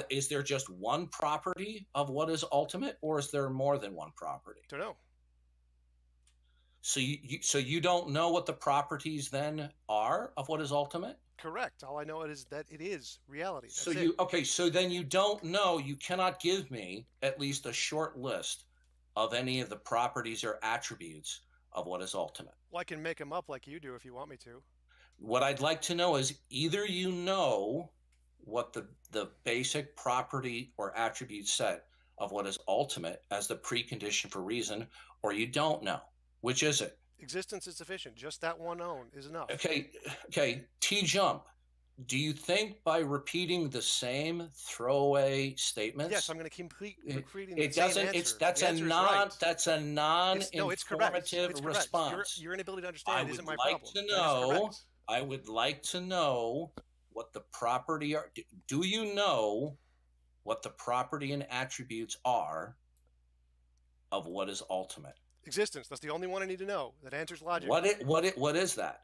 is there just one property of what is ultimate, or is there more than one property? Don't know. So you don't know what the properties then are of what is ultimate? Correct. All I know is that it is reality. So then you don't know. You cannot give me at least a short list of any of the properties or attributes of what is ultimate. Well, I can make them up like you do if you want me to. What I'd like to know is either you know what the basic property or attribute set of what is ultimate as the precondition for reason, or you don't know? Which is it? Existence is sufficient. Just that one known is enough. Okay. T-jump. Do you think by repeating the same throwaway statements? Yes, I'm going to keep repeating the it same doesn't. answer. It's that's a non. Right. That's a non-informative it's correct. It's response. Your inability to understand isn't my problem. I would like to know what the property are. Do you know what the property and attributes are of what is ultimate? Existence. That's the only one I need to know. That answers logic. What is that?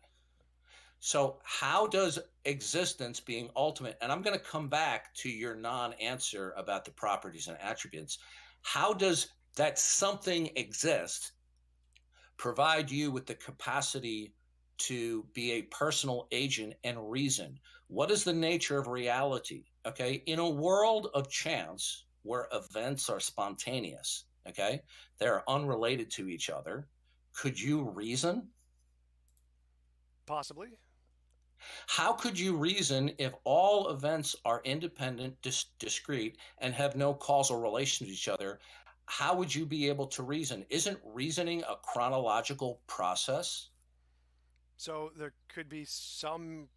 So how does existence being ultimate, and I'm going to come back to your non-answer about the properties and attributes, how does that something exist provide you with the capacity to be a personal agent and reason? What is the nature of reality? Okay, in a world of chance where events are spontaneous, okay, they're unrelated to each other, could you reason? Possibly. How could you reason if all events are independent, discrete, and have no causal relation to each other? How would you be able to reason? Isn't reasoning a chronological process? So there could be some...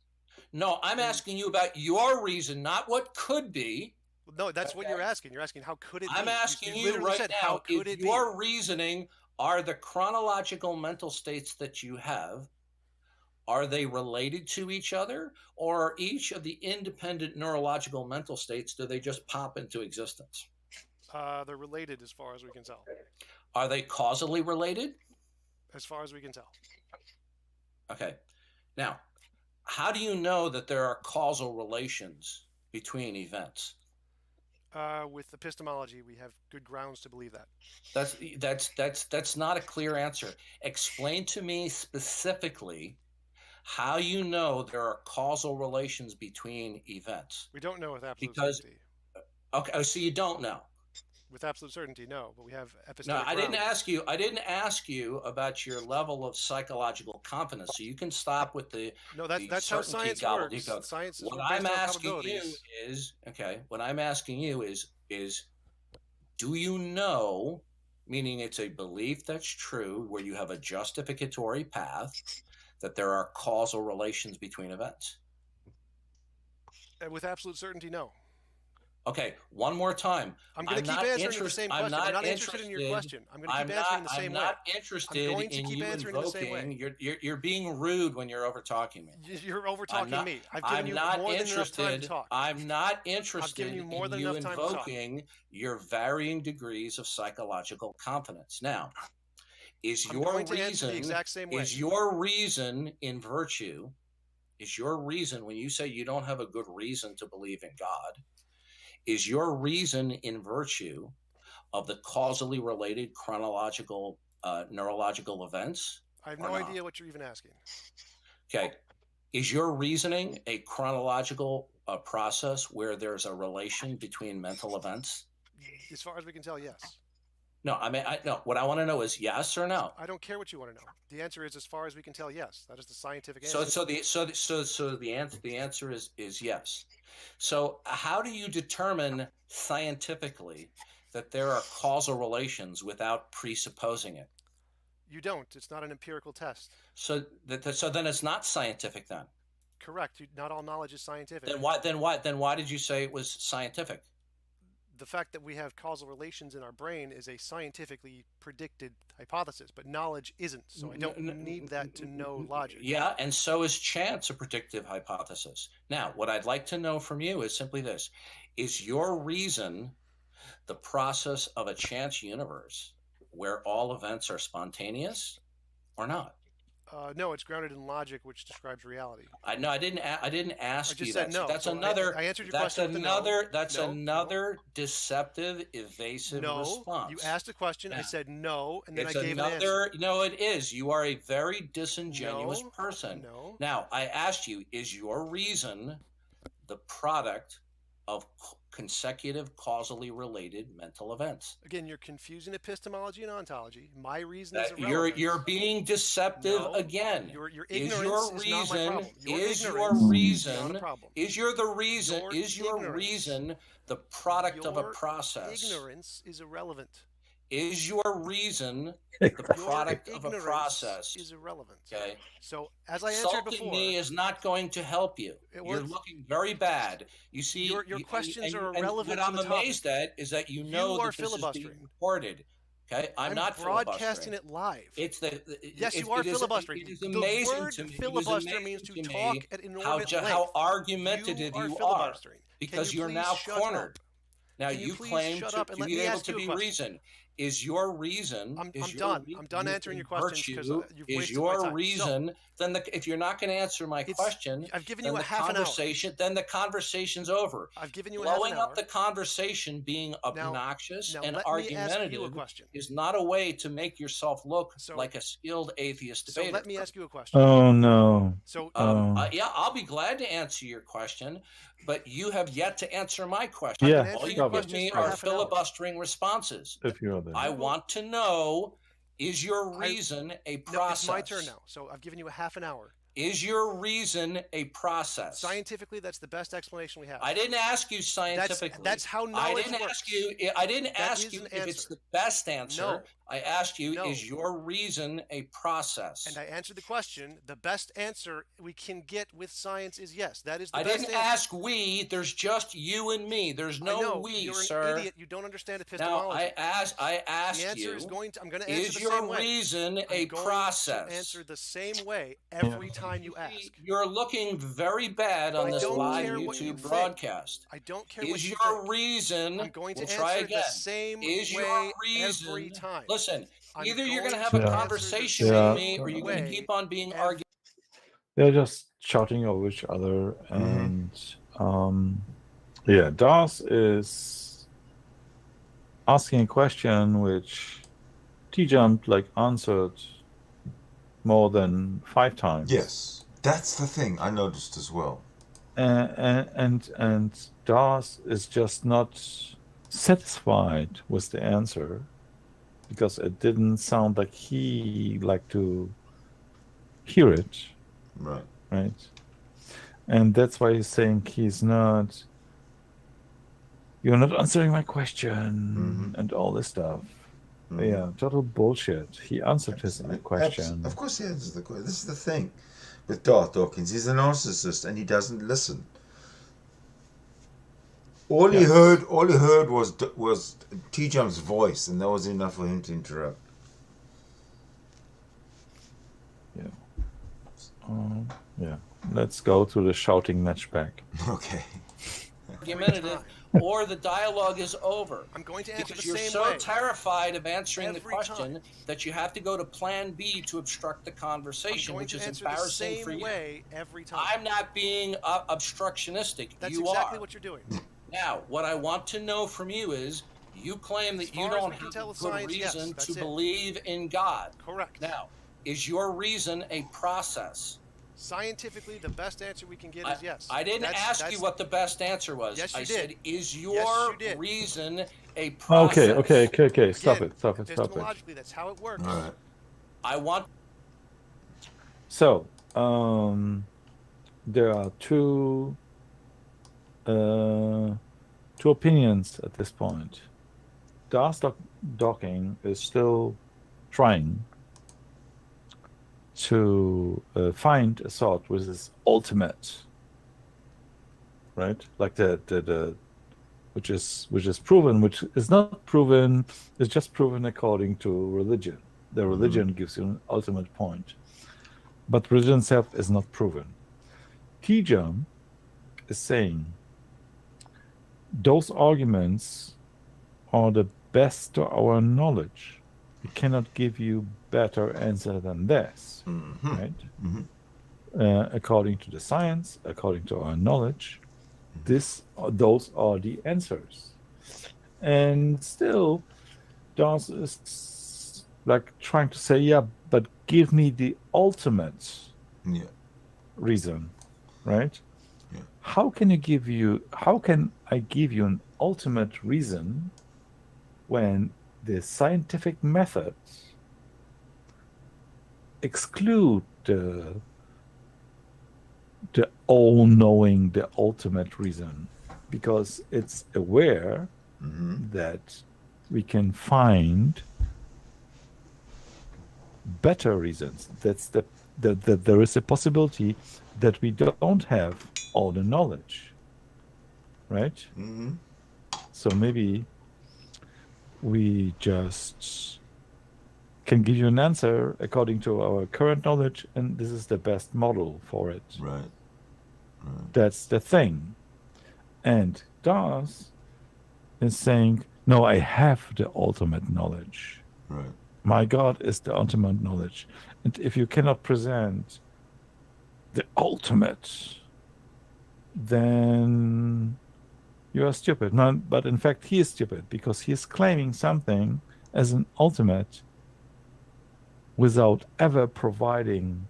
No, I'm asking you about your reason, not what could be. No, that's what you're asking. You're asking how could it be? I'm asking you right now, how could it be? Your reasoning are the chronological mental states that you have. Are they related to each other, or are each of the independent neurological mental states, do they just pop into existence? They're related as far as we can tell. Are they causally related? As far as we can tell. Okay. Now, how do you know that there are causal relations between events? With epistemology, we have good grounds to believe that. That's not a clear answer. Explain to me specifically how you know there are causal relations between events. We don't know with absolute certainty. Okay, so you don't know. With absolute certainty, no, but we have epistemic No, I didn't grounds. I didn't ask you about your level of psychological confidence. So you can stop with the No, that's how science works. Science is what I'm asking you is what I'm asking you is do you know, meaning it's a belief that's true where you have a justificatory path, that there are causal relations between events? With absolute certainty, no. Okay, one more time. I'm going to keep answering the same question. I'm not interested in your question. I'm going to keep answering the same way. I'm not interested in you invoking. You're being rude when you're over-talking me. You're over-talking me. I've given you more than enough time to talk. I'm not interested in you invoking your varying degrees of psychological confidence. Now, is your reason in virtue, is your reason when you say you don't have a good reason to believe in God, is your reason in virtue of the causally related chronological neurological events? I have no idea what you're even asking. Okay. Is your reasoning a chronological process where there's a relation between mental events? As far as we can tell, yes. No, I mean, no. What I want to know is yes or no. I don't care what you want to know. The answer is, as far as we can tell, yes. That is the scientific answer. So the answer is yes. So how do you determine scientifically that there are causal relations without presupposing it? You don't. It's not an empirical test. So then it's not scientific then. Correct. Not all knowledge is scientific. Then why did you say it was scientific? The fact that we have causal relations in our brain is a scientifically predicted hypothesis, but knowledge isn't. So I don't need that to know logic. Yeah, and so is chance a predictive hypothesis. Now, what I'd like to know from you is simply this. Is your reason the process of a chance universe where all events are spontaneous or not? No, it's grounded in logic, which describes reality. I didn't ask you. I just said no. That's another. I answered your question. That's another deceptive, evasive response. You asked a question. I said no, and then I gave an answer. No, it is. You are a very disingenuous person. No. Now, I asked you: is your reason the product of consecutive causally related mental events. Again, you're confusing epistemology and ontology. My reason is irrelevant. You're being deceptive again. Your ignorance is not my problem. Is your reason the product of a process? Ignorance is irrelevant. Is your reason the product of a process? Is irrelevant. Okay. So as I answered before, insulting me is not going to help you. You're looking very bad. You see, your questions are irrelevant. And what I'm amazed at is that you know that this is being recorded. Okay, I'm not broadcasting it live. Yes, you are filibustering. It is amazing the word to me. Filibuster means to talk at enormous length. How argumentative you are, because you're now cornered. Now you claim to be able to be reason. Is your reason? I'm done. I'm done answering your questions because you've wasted my time. Is your reason? Then if you're not going to answer my question, I've given you a half an hour. Then the conversation's over. I've given you a half an hour. Blowing up the conversation, being obnoxious and argumentative is not a way to make yourself look like a skilled atheist debater. So let me ask you a question. Oh no. So yeah, I'll be glad to answer your question, but you have yet to answer my question. Yeah, all you give me are filibustering responses. I want to know, is your reason a process? No, it's my turn now. So I've given you a half an hour. Is your reason a process? Scientifically, that's the best explanation we have. I didn't ask you scientifically. That's how knowledge works. I didn't ask you if it's the best answer. No. I asked you, is your reason a process? And I answered the question. The best answer we can get with science is yes. That is the best answer. I didn't ask we. There's just you and me. There's no we, you're sir. You're an idiot. You don't understand epistemology. Now, I asked the answer you, is I'm going to answer the same way. Is your reason a process? To answer the same way every time you ask. You're looking very bad on this live YouTube broadcast. I don't care what you think. Is your reason? I'm going to answer the same way every time. Listen, either you're going to have a conversation with me or you're going to keep on being arguing. They're just shouting over each other. And Darth is asking a question which T-Jump answered more than 5 times. Yes, that's the thing I noticed as well. And Darth is just not satisfied with the answer because it didn't sound like he liked to hear it. Right. And that's why he's saying you're not answering my question and all this stuff. Yeah, total bullshit. He answered his question. Of course he answers the question. This is the thing with Dawkins. He's a narcissist and he doesn't listen. All he heard was T-Jump's voice, and that was enough for him to interrupt. Yeah. Let's go to the shouting match back. Okay. Argumentative, or the dialogue is over. I'm going to answer because the same you're so way. terrified of answering Every the question time. that you have to go to Plan B to obstruct the conversation, which is embarrassing for you. Way every time. I'm not being obstructionistic. That's you exactly are. What you're doing. Now, what I want to know from you is, you claim that you don't have a good reason to believe in God. Correct. Now, is your reason a process? Scientifically, the best answer we can get is yes. I didn't ask you what the best answer was. Yes, you I did. said, is your reason a process? Okay. Stop it. Epistemologically, that's how it works. All right. I want... So, there are two opinions at this point. Darth Dawkins is still trying to find a thought which is ultimate, right? Like the which is proven, which is not proven, is just proven according to religion. The religion gives you an ultimate point, but religion itself is not proven. T-Jump is saying those arguments are the best to our knowledge. We cannot give you better answer than this, right? According to the science, according to our knowledge, those are the answers. And still, Darth is trying to say, but give me the ultimate reason, right? Yeah. How can I give you an ultimate reason when the scientific methods exclude the all-knowing, the ultimate reason, because it's aware that we can find better reasons. That's that there is a possibility that we don't have all the knowledge, right? So maybe we just can give you an answer according to our current knowledge, and this is the best model for it. Right. That's the thing. And Darth is saying, no, I have the ultimate knowledge. Right. My God is the ultimate knowledge. And if you cannot present the ultimate, then you are stupid. No, but in fact, he is stupid because he is claiming something as an ultimate without ever providing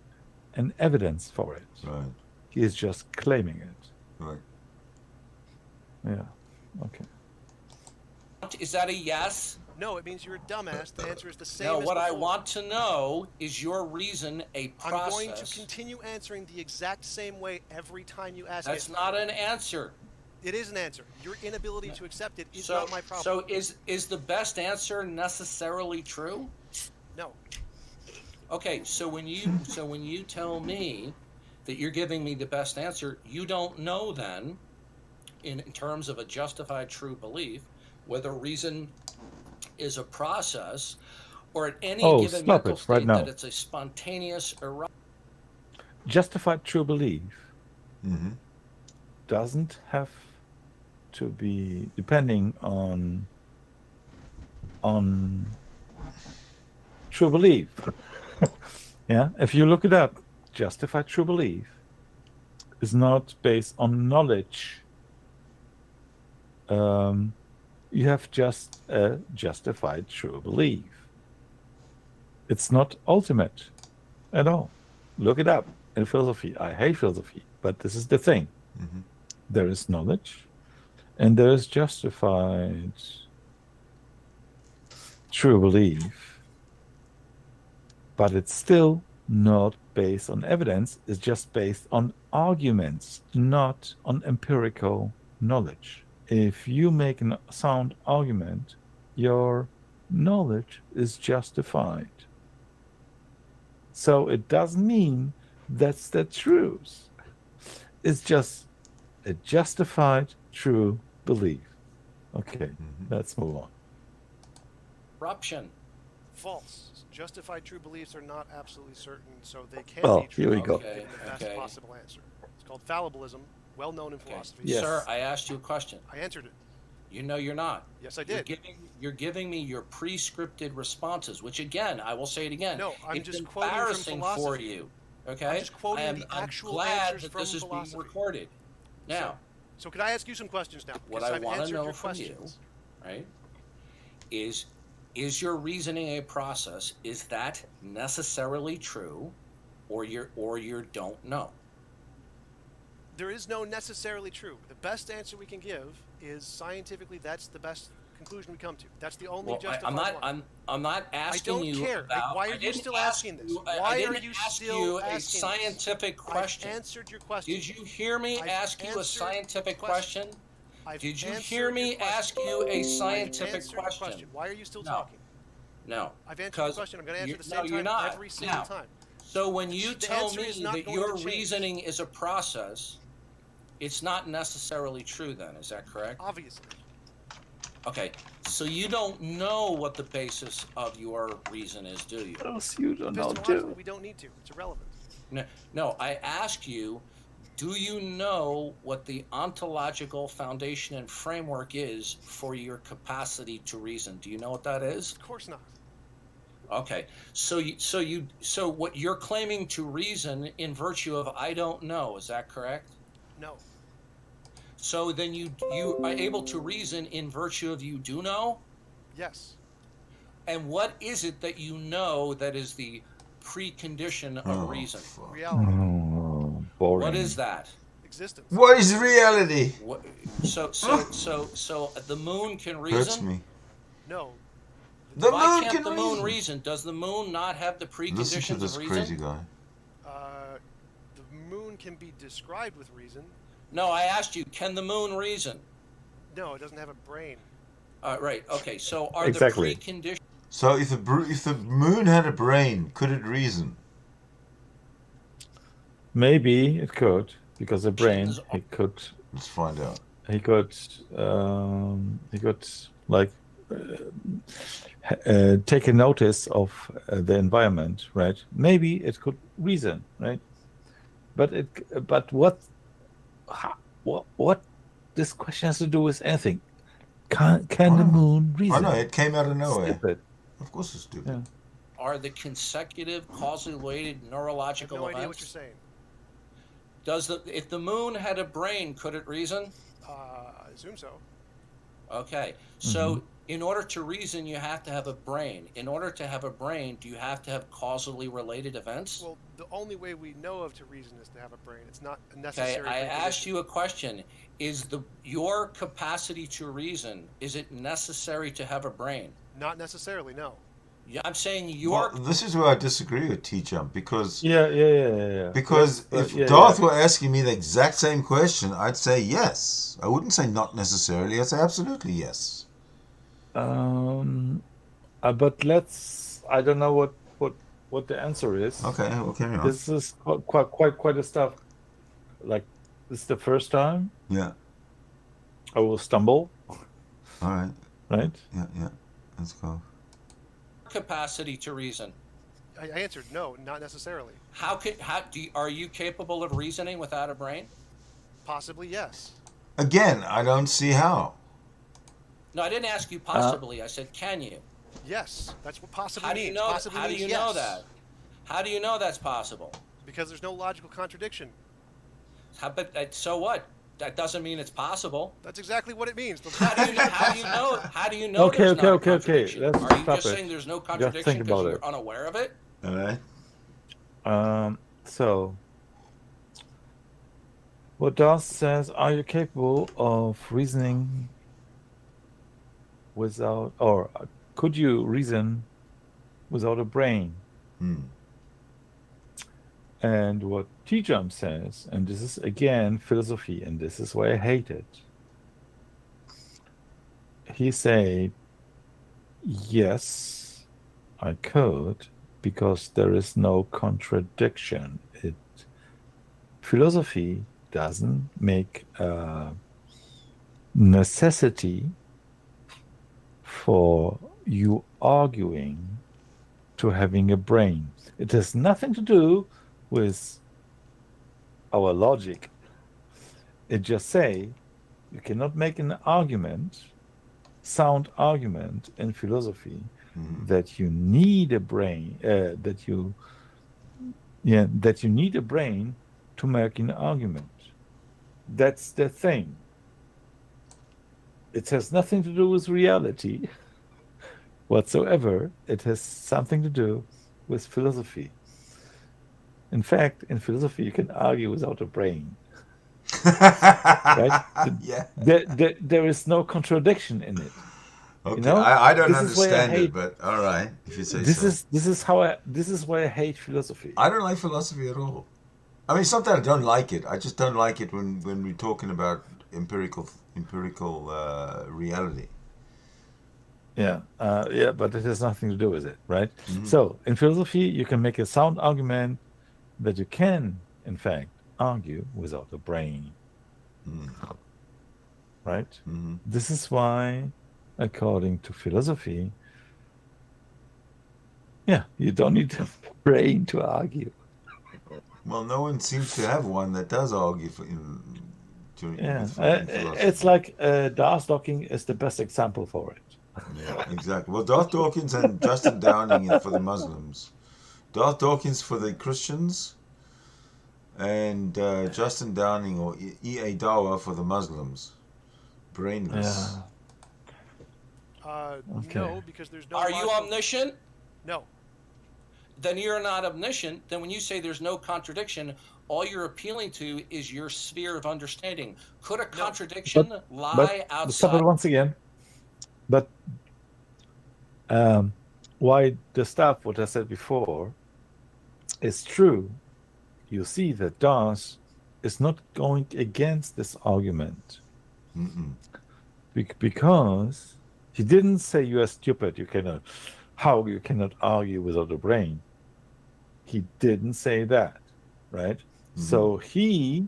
an evidence for it. Right. He is just claiming it. Right. Yeah. Okay. Is that a yes? No, it means you're a dumbass. The answer is the same. No, as what I before. want to know is your reason a process. I'm going to continue answering the exact same way every time you ask That's it. not an answer. It is an answer. Your inability to accept it is So, not my problem. so is the best answer necessarily true? No. Okay, so when you tell me that you're giving me the best answer, you don't know then, in terms of a justified true belief, whether reason is a process or at any given mental state that it's a spontaneous justified true belief doesn't have to be depending on true belief. Yeah, if you look it up, justified true belief is not based on knowledge. You have just a justified true belief. It's not ultimate at all. Look it up in philosophy. I hate philosophy, but this is the thing. There is knowledge and there is justified true belief, but it's still not based on evidence. It's just based on arguments, not on empirical knowledge. If you make a sound argument, your knowledge is justified. So it doesn't mean that's the truth. It's just a justified true belief. Okay, let's move on. corruption. False. Justified true beliefs are not absolutely certain, so they can be true. Here we go. The best possible answer. It's called fallibilism, well known in philosophy. Yes. Sir, I asked you a question. I answered it. You know you're not. Yes, I did. You're giving me your pre-scripted responses, which again, I will say it again. No, I'm it's just quoting from embarrassing philosophy. for you. Okay? I'm just quoting the actual I'm glad answers that from this is philosophy. being recorded. Now, So could I ask you some questions now? what Because I I've want to answered know your from you, questions. right, is your reasoning a process? Is that necessarily true, or you don't know? There is no necessarily true. The best answer we can give is scientifically that's the best conclusion we come to. That's the only justified one. I'm not asking you. I don't care. About, Why are you still asking this? I Why didn't are you ask still you a asking scientific this? question. I've answered your question. Did you hear me I've ask you a answered scientific the question? Did you hear me ask you a scientific question? Why are you still talking? No. I've answered your question. I'm going to answer the same you're time not. every single Now, time. So when you The tell answer is me not that going your to change. reasoning is a process, it's not necessarily true then, is that correct? Obviously. Okay, so you don't know what the basis of your reason is, do you? Else you don't know Epistemologically, too. we don't need to. It's irrelevant. No, I ask you, do you know what the ontological foundation and framework is for your capacity to reason? Do you know what that is? Of course not. Okay, so what you're claiming to reason in virtue of I don't know, is that correct? No. So then you are able to reason in virtue of you do know? Yes. And what is it that you know that is the precondition of reason? Reality. Oh, boring. What is that? existence. What is reality? So the moon can reason? Hurts me. No. Why can't the moon reason? Does the moon not have the preconditions Listen to this of reason? crazy guy. The moon can be described with reason. No, I asked you, can the moon reason? No, it doesn't have a brain. Right. Okay. So are Exactly. the preconditions? So if the moon had a brain, could it reason? Maybe it could, because the brain, it could. Let's find out. He could like take a notice of the environment, right? Maybe it could reason, right? But what this question has to do with anything? Can the moon reason? Oh no, it came out of nowhere. Stupid. Of course it's stupid. Yeah. Are the consecutive causally related neurological I have no events? idea what you're saying. If the moon had a brain, could it reason? I assume so. Okay. So in order to reason, you have to have a brain. In order to have a brain, do you have to have causally related events? Well, the only way we know of to reason is to have a brain. It's not a necessary. Okay, I asked you a question. Is your capacity to reason, is it necessary to have a brain? Not necessarily, no. Yeah, I'm saying this is where I disagree with T-Jump, because Because if Darth were asking me the exact same question, I'd say yes. I wouldn't say not necessarily. I'd say absolutely yes. But I don't know what the answer is. Okay, well, carry on. This is quite a stuff. Like, this is the first time. Yeah. I will stumble. All right. Right. Yeah. Let's go. capacity to reason? I answered no, not necessarily. Are you capable of reasoning without a brain? Possibly, yes. Again, I don't see how. No, I didn't ask you possibly. I said, can you? Yes, that's what possibly How do you means. know? Possibly How do you means know yes. that? How do you know that's possible? Because there's no logical contradiction. So what? That doesn't mean it's possible. That's exactly what it means. How do you know? How do you know? Okay. Let's Are you just saying there's no contradiction because you're unaware of it? All right. So, what Darth says: are you capable of reasoning without, or could you reason without a brain? And what T-Jump says, and this is again philosophy, and this is why I hate it. He said, yes, I could, because there is no contradiction. Philosophy doesn't make a necessity for you arguing to having a brain. It has nothing to do with our logic. It just say you cannot make an argument, sound argument in philosophy that you need a brain, that you need a brain to make an argument. That's the thing. It has nothing to do with reality whatsoever. It has something to do with philosophy. In fact, in philosophy, you can argue without a brain. Right? Yeah. There is no contradiction in it. Okay, you know? I don't understand it, but all right, if you say so. This is why I hate philosophy. I don't like philosophy at all. I mean, it's not that I don't like it. I just don't like it when we're talking about empirical reality. Yeah, but it has nothing to do with it, right? So in philosophy, you can make a sound argument that you can, in fact, argue without a brain. Right? This is why, according to philosophy, you don't need a brain to argue. Well, no one seems to have one that does argue in philosophy. It's like Dawkins is the best example for it. Yeah, exactly. Well, Darth Dawkins and Justin Downing for the Muslims. Darth Dawkins for the Christians, and Justin Downing or E.A. Dawa for the Muslims. Brainless. No, because there's no. Are you omniscient? No. then you're not omniscient. Then when you say there's no contradiction, all you're appealing to is your sphere of understanding. Could a contradiction lie outside? Stop it once again. But why the stuff what I said before is true, you see that Darth is not going against this argument. Because he didn't say you are stupid, you cannot argue without a brain. He didn't say that, right? So he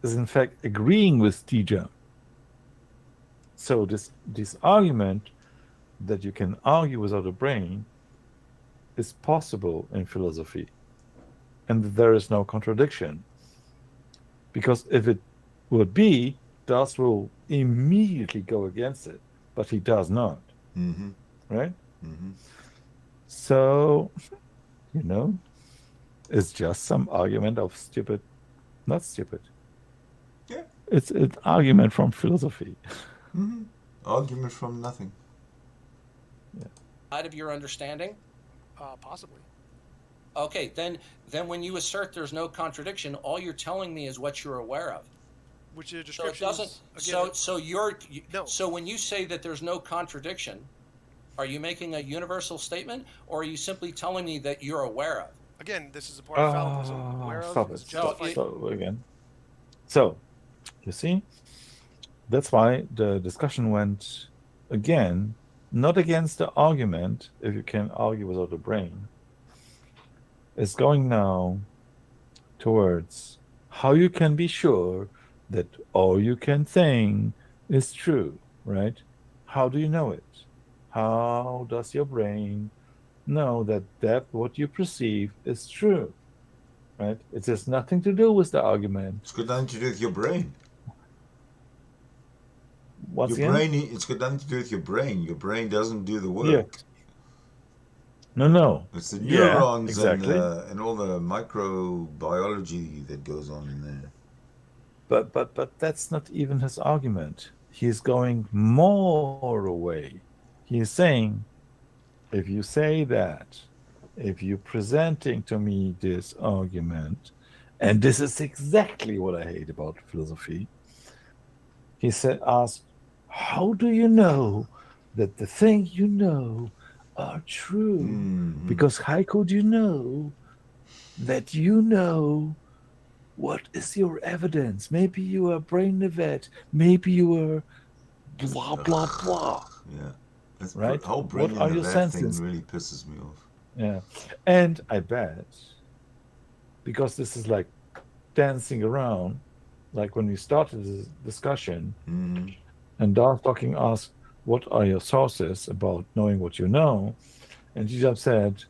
is in fact agreeing with Tija. So this argument that you can argue without a brain is possible in philosophy, and there is no contradiction. Because if it would be, Darth will immediately go against it, but he does not. Right? So, it's just some argument of stupid, not stupid. Yeah. It's an argument from philosophy. Argument from nothing. Out of your understanding? Possibly. Okay, then when you assert there's no contradiction, all you're telling me is what you're aware of. Which is descriptions. So when you say that there's no contradiction, are you making a universal statement, or are you simply telling me that you're aware of? Again, this is a part of fallibilism. Aware Stop of it. is justified. Stop again. So, you see, that's why the discussion went again, not against the argument, if you can argue without a brain. It's going now towards how you can be sure that all you can think is true, right? How do you know it? How does your brain know that what you perceive is true, right? It has nothing to do with the argument. It's got nothing to do with your brain. Once Your again? brain, it's got nothing to do with your brain. Your brain doesn't do the work. Yeah. No. It's the neurons exactly. and all the microbiology that goes on in there. But that's not even his argument. He's going more away. He's saying, if you say that, if you're presenting to me this argument, and this is exactly what I hate about philosophy, he asked, how do you know that the thing you know are true? Because how could you know that you know what is your evidence? Maybe you are brain vet, maybe you are blah, blah, blah. Yeah. That's right? The whole brain what are your senses? Thing really pisses me off. Yeah. And I bet, because this is like dancing around, like when we started this discussion, and Darth talking asked, what are your sources about knowing what you know? And you just said,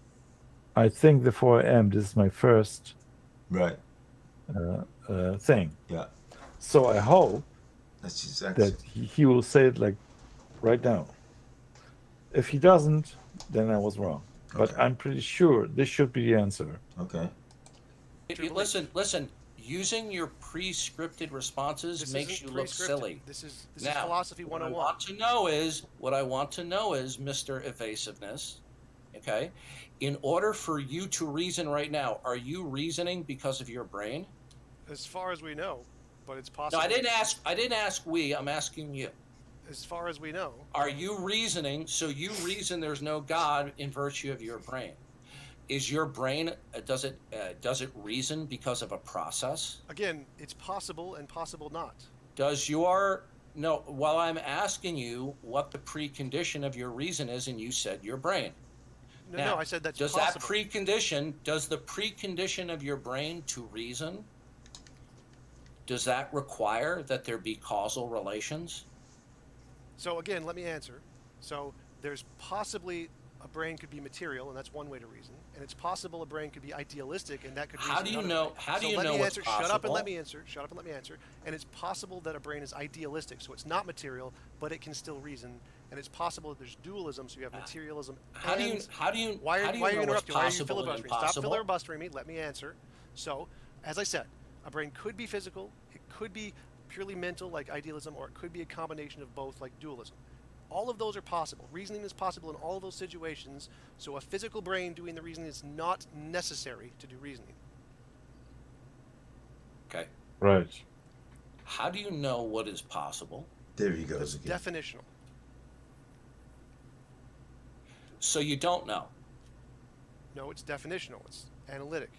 I think the 4 a.m., this is my first thing. Yeah. So I hope that's exactly that he will say it like right now. If he doesn't, then I was wrong. Okay. But I'm pretty sure this should be the answer. Okay. Listen. Using your pre-scripted responses makes you look silly. This is philosophy 101. What I want to know is, Mr. Evasiveness, okay? In order for you to reason right now, are you reasoning because of your brain? As far as we know, but it's possible. No, I didn't ask we. I'm asking you. As far as we know. Are you reasoning? So you reason there's no God in virtue of your brain. Is your brain, does it reason because of a process? Again, it's possible and possible not. While I'm asking you what the precondition of your reason is, and you said your brain. No, I said that's possible. Does the precondition of your brain to reason, does that require that there be causal relations? So again, let me answer. So there's possibly a brain could be material, and that's one way to reason. And it's possible a brain could be idealistic, and that could reason. How do you know what's possible? Shut up and let me answer. And it's possible that a brain is idealistic, so it's not material, but it can still reason. And it's possible that there's dualism, so you have materialism. How do you Why are you interrupting? Why are you filibustering? Stop impossible? filibustering me. Let me answer. So, as I said, a brain could be physical. It could be purely mental, like idealism, or it could be a combination of both, like dualism. All of those are possible. Reasoning is possible in all of those situations, so a physical brain doing the reasoning is not necessary to do reasoning. Okay. Right. How do you know what is possible? There he goes It's again. definitional. So you don't know. No, it's definitional. It's analytic.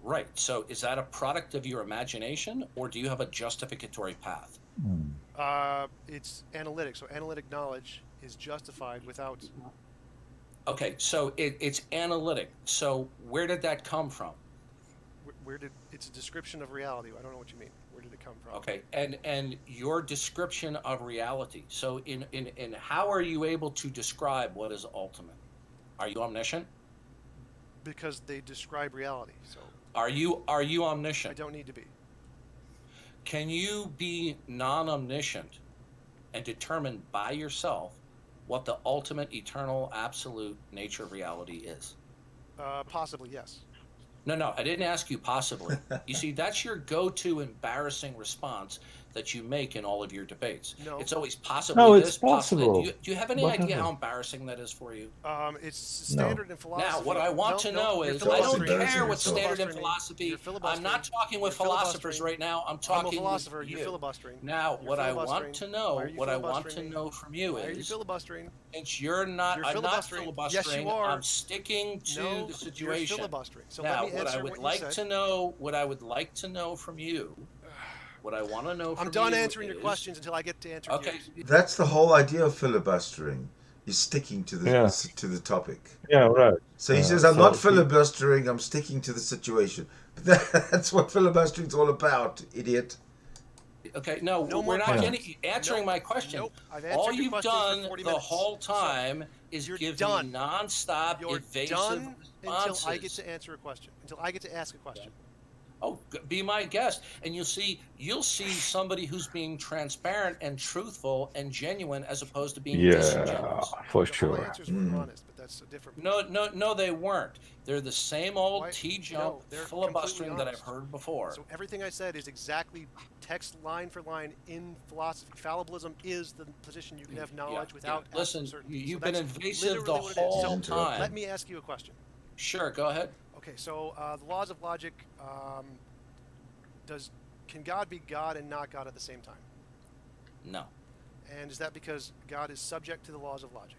Right. So is that a product of your imagination, or do you have a justificatory path? It's analytic. So analytic knowledge is justified without. Okay, so it's analytic. So where did that come from? It's a description of reality. I don't know what you mean. Where did it come from? Okay, and your description of reality. So in how are you able to describe what is ultimate? Are you omniscient? Because they describe reality. So Are you I omniscient? don't need to be. Can you be non-omniscient and determine by yourself what the ultimate, eternal, absolute nature of reality is? Possibly, yes. No, I didn't ask you possibly. You see, that's your go-to embarrassing response that you make in all of your debates. No. It's always possibly No, this, it's possibly. possible. Do you have any Whatever. idea how embarrassing that is for you? It's standard in philosophy. Now, what I want to know you're is, I don't filibustering. care You're what's standard in filibustering. philosophy. You're I'm not filibustering. talking with You're philosophers filibustering. right now. I'm I'm a talking philosopher. with You're you. filibustering. Now, You're what I filibustering. want to Why know, are you what I want to filibustering? know from you Why are you is, filibustering? since I'm not filibustering. Yes, filibustering, you are. I'm sticking to No, the situation. You're filibustering. So Now, let me answer what I would you like said. to know, what I would like to know from you, what I want to know from you I'm done answering your is- questions until I get to answer Okay, yours. That's the whole idea of filibustering. Is sticking to the Yeah. to the topic. Yeah, right. So he says, "I'm so not he- filibustering. I'm sticking to the situation." But that's what filibustering's all about, idiot. okay, no, No we're more not questions. answering Nope. my question. Nope. I've answered All your you've questions for done 40 the minutes. whole So, time is you're give done. me nonstop You're evasive done responses. until I get to answer a question. Until I get to ask a question. Oh, be my guest, and you'll see somebody who's being transparent and truthful and genuine, as opposed to being Yeah, disingenuous. for All sure. answers were honest, but that's a different. No, they weren't. They're the same old Why- T-jump no, they're filibustering completely that I've honest. heard before. So everything I said is exactly text line for line in philosophy. Fallibilism is the position you can have knowledge without. Listen, certainty. you've So been that's invasive the literally what it is. whole So time. let me ask you a question. Sure, go ahead. Okay, so the laws of logic. Can God be God and not God at the same time? No. And is that because God is subject to the laws of logic?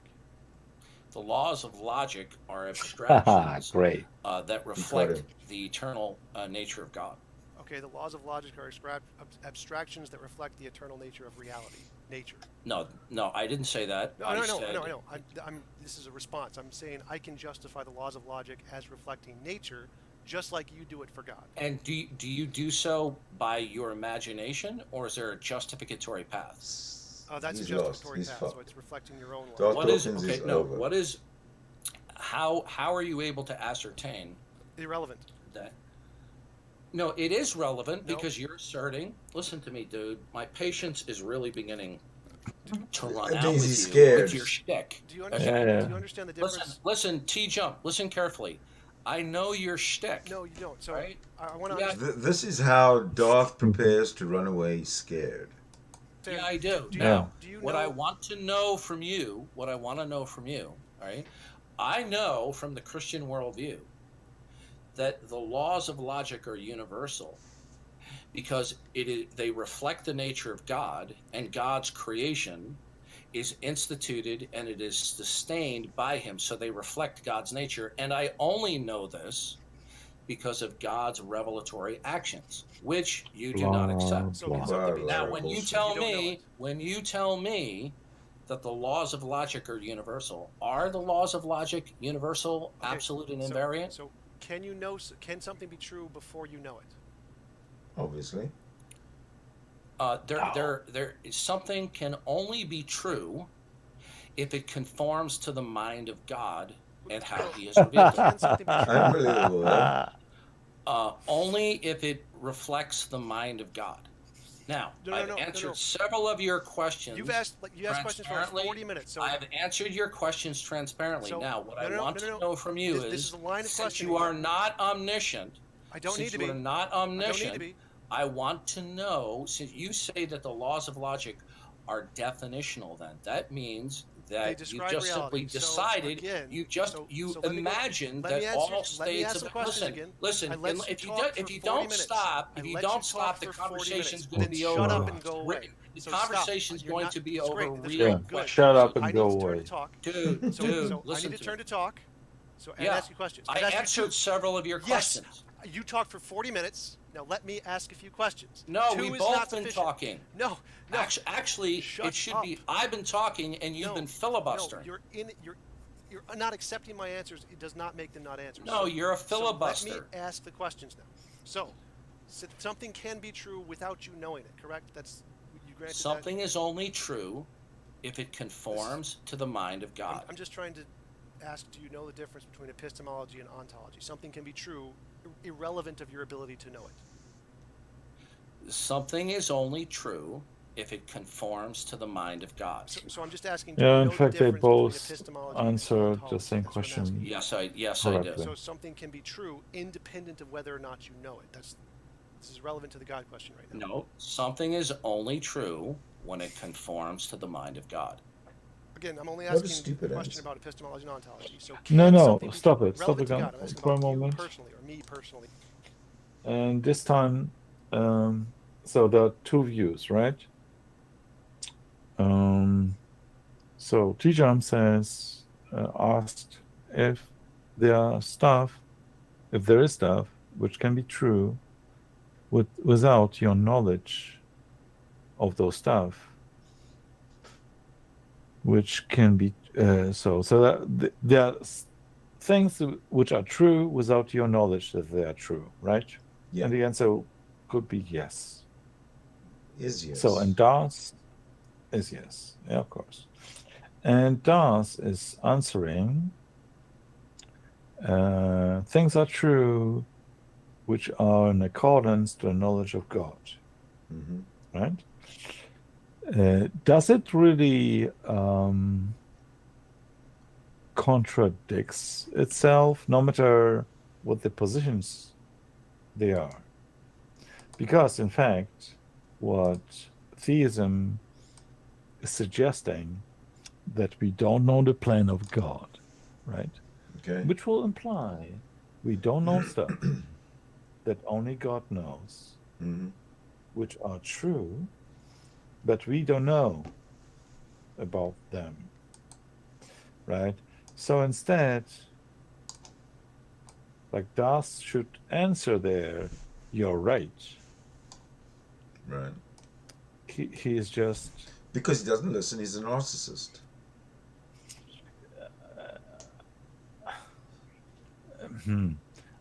The laws of logic are abstractions Great. that reflect the eternal nature of God. Okay, the laws of logic are abstractions that reflect the eternal nature of reality, nature. No, I didn't say that. No, I no, said, no. This is a response. I'm saying I can justify the laws of logic as reflecting nature, just like you do it for God. And do you do so by your imagination, or is there a justificatory path? That's He's a lost. justificatory He's path, fucked. so it's reflecting your own laws. Darth What is Dawkins okay? is No, over. what is? How are you able to ascertain Irrelevant. that? No, it is relevant No. because you're asserting. Listen to me, dude. My patience is really beginning to run I out think with he's you scared. with your shtick. Do you understand? Yeah. Do you understand the difference? Listen, T-Jump. Listen carefully. I know your shtick. No, you don't. So Right? I want to Yeah. understand. This is how Darth prepares to run away scared. Yeah, I do. Do you, Now, do you what know? I want to know from you, all right? I know from the Christian worldview that the laws of logic are universal because they reflect the nature of God, and God's creation is instituted and it is sustained by him, so they reflect God's nature. And I only know this because of God's revelatory actions, which you do not accept. So can something be Now, true when you if tell don't know me that the laws of logic are universal, are the laws of logic universal, Okay, absolute, and so- invariant? So can you know? Can something be true before you know it? Obviously. Something can only be true if it conforms to the mind of God and how He has revealed it. Can something be true? Unbelievable. Huh? Only if it reflects the mind of God. Now, I've answered several of your questions. You asked questions for like 40 minutes. So I've answered your questions transparently. So- now, what no, I no, want no, to no. know from you This is, is a line of since questioning. you are not omniscient, I don't need since to you be. are not I don't need omniscient, to be. I want to know, since you say that the laws of logic are definitional then. That means that you describe just simply reality. So, decided, again, you let me go- imagined let me that answer- all let me states ask of the questions again. listen, I let you if you talk don't, for if you 40 don't minutes. stop, I if you let don't you stop, talk the for 40 conversation's minutes. going to be Then shut over. up and go away. The So conversation's stop. going to be That's over great. That's real great. quick. Shut up I and need go his turn away. to talk. Dude, So I listen need a to turn me. to talk. So and Yeah, ask you questions. I answered several of your questions. Yes, you talked for 40 minutes. Now let me ask a few questions. No, 2 we've is both not been sufficient. talking. No. Actually, Shut it should up. be I've been talking and you've been filibustering. No, you're not accepting my answers. It does not make them not answers. No, you're a filibuster. So let me ask the questions now. So something can be true without you knowing it, correct? You granted something that? is only true if it conforms to the mind of God. I'm just trying to ask, do you know the difference between epistemology and ontology? Something can be true irrelevant of your ability to know it. Something is only true if it conforms to the mind of God. So I'm just asking, Yeah, you in know fact, the they difference between both epistemology answered and the ontology? same That's what I'm asking. question. Yes, I do. So something can be true independent of whether or not you know it. This is relevant to the God question right now. No, something is only true when it conforms to the mind of God. Again, I'm only What a asking a stupid question answer. about epistemology and ontology. So No, something be stop it. Stop relevant it to God? I'm asking for a about you moment. personally or me personally. And this time, so there are two views, right? So Tijam says, asked if there is stuff which can be true without your knowledge of those stuff, which can be so that there are things which are true without your knowledge that they are true, right? Yeah. And the answer could be yes. Is yes. So, and Darth is yes. Yeah, of course. And Darth is answering, things are true which are in accordance to the knowledge of God. Mm-hmm. Right? Does it really contradicts itself, no matter what the positions they are? Because, in fact, what theism is suggesting that we don't know the plan of God, right? Okay. Which will imply we don't know stuff that only God knows, Mm-hmm. which are true, but we don't know about them, right? So instead, like Darth should answer there, you're right. Right. He is just... Because he doesn't listen, he's a narcissist.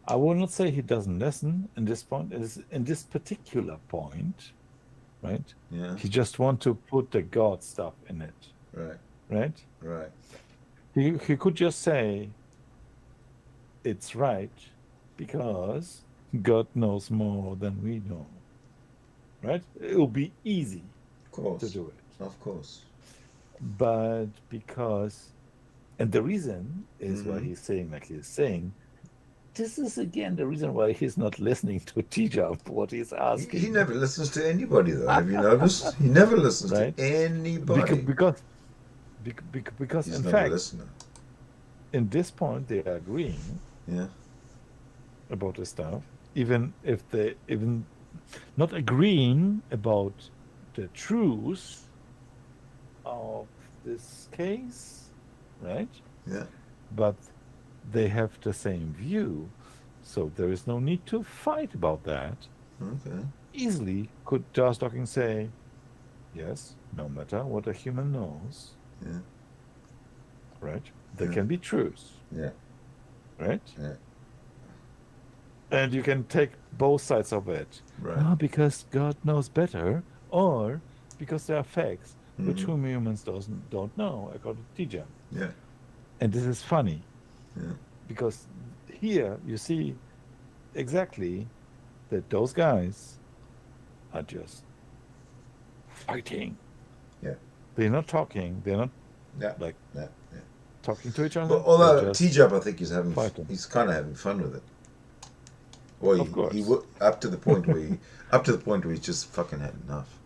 I will not say he doesn't listen in this point. In this particular point, right? Yeah. He just want to put the God stuff in it, Right. right? Right. He could just say it's right because God knows more than we know, right? It will be easy Of course. to do it. Of course. But because, and the reason is why Mhm. he's saying like he's saying, this is again the reason why he's not listening to teacher what he's asking. He never listens to anybody, though. Have you noticed? He never listens Right? to anybody. Because He's in not a fact, listener. in this point they are agreeing Yeah. about this stuff, even if they even not agreeing about the truth of this case, right? Yeah. But they have the same view, so there is no need to fight about that. Okay. Easily could Darth Dawkins say, yes, no matter what a human knows, Yeah. right? There Yeah. can be truths, Yeah. right? Yeah. And you can take both sides of it. Right. Oh, because God knows better, or because there are facts which Mhm. whom humans don't know, according to Tijam. Yeah. And this is funny, Yeah. because here you see exactly that those guys are just fighting. Yeah. They're not talking. They're not Yeah. like Yeah. Yeah. talking to each other. But although They're just T-Jab, I think fighting. he's kind of having fun with it. Well, Of course. up to the point where he's just fucking had enough,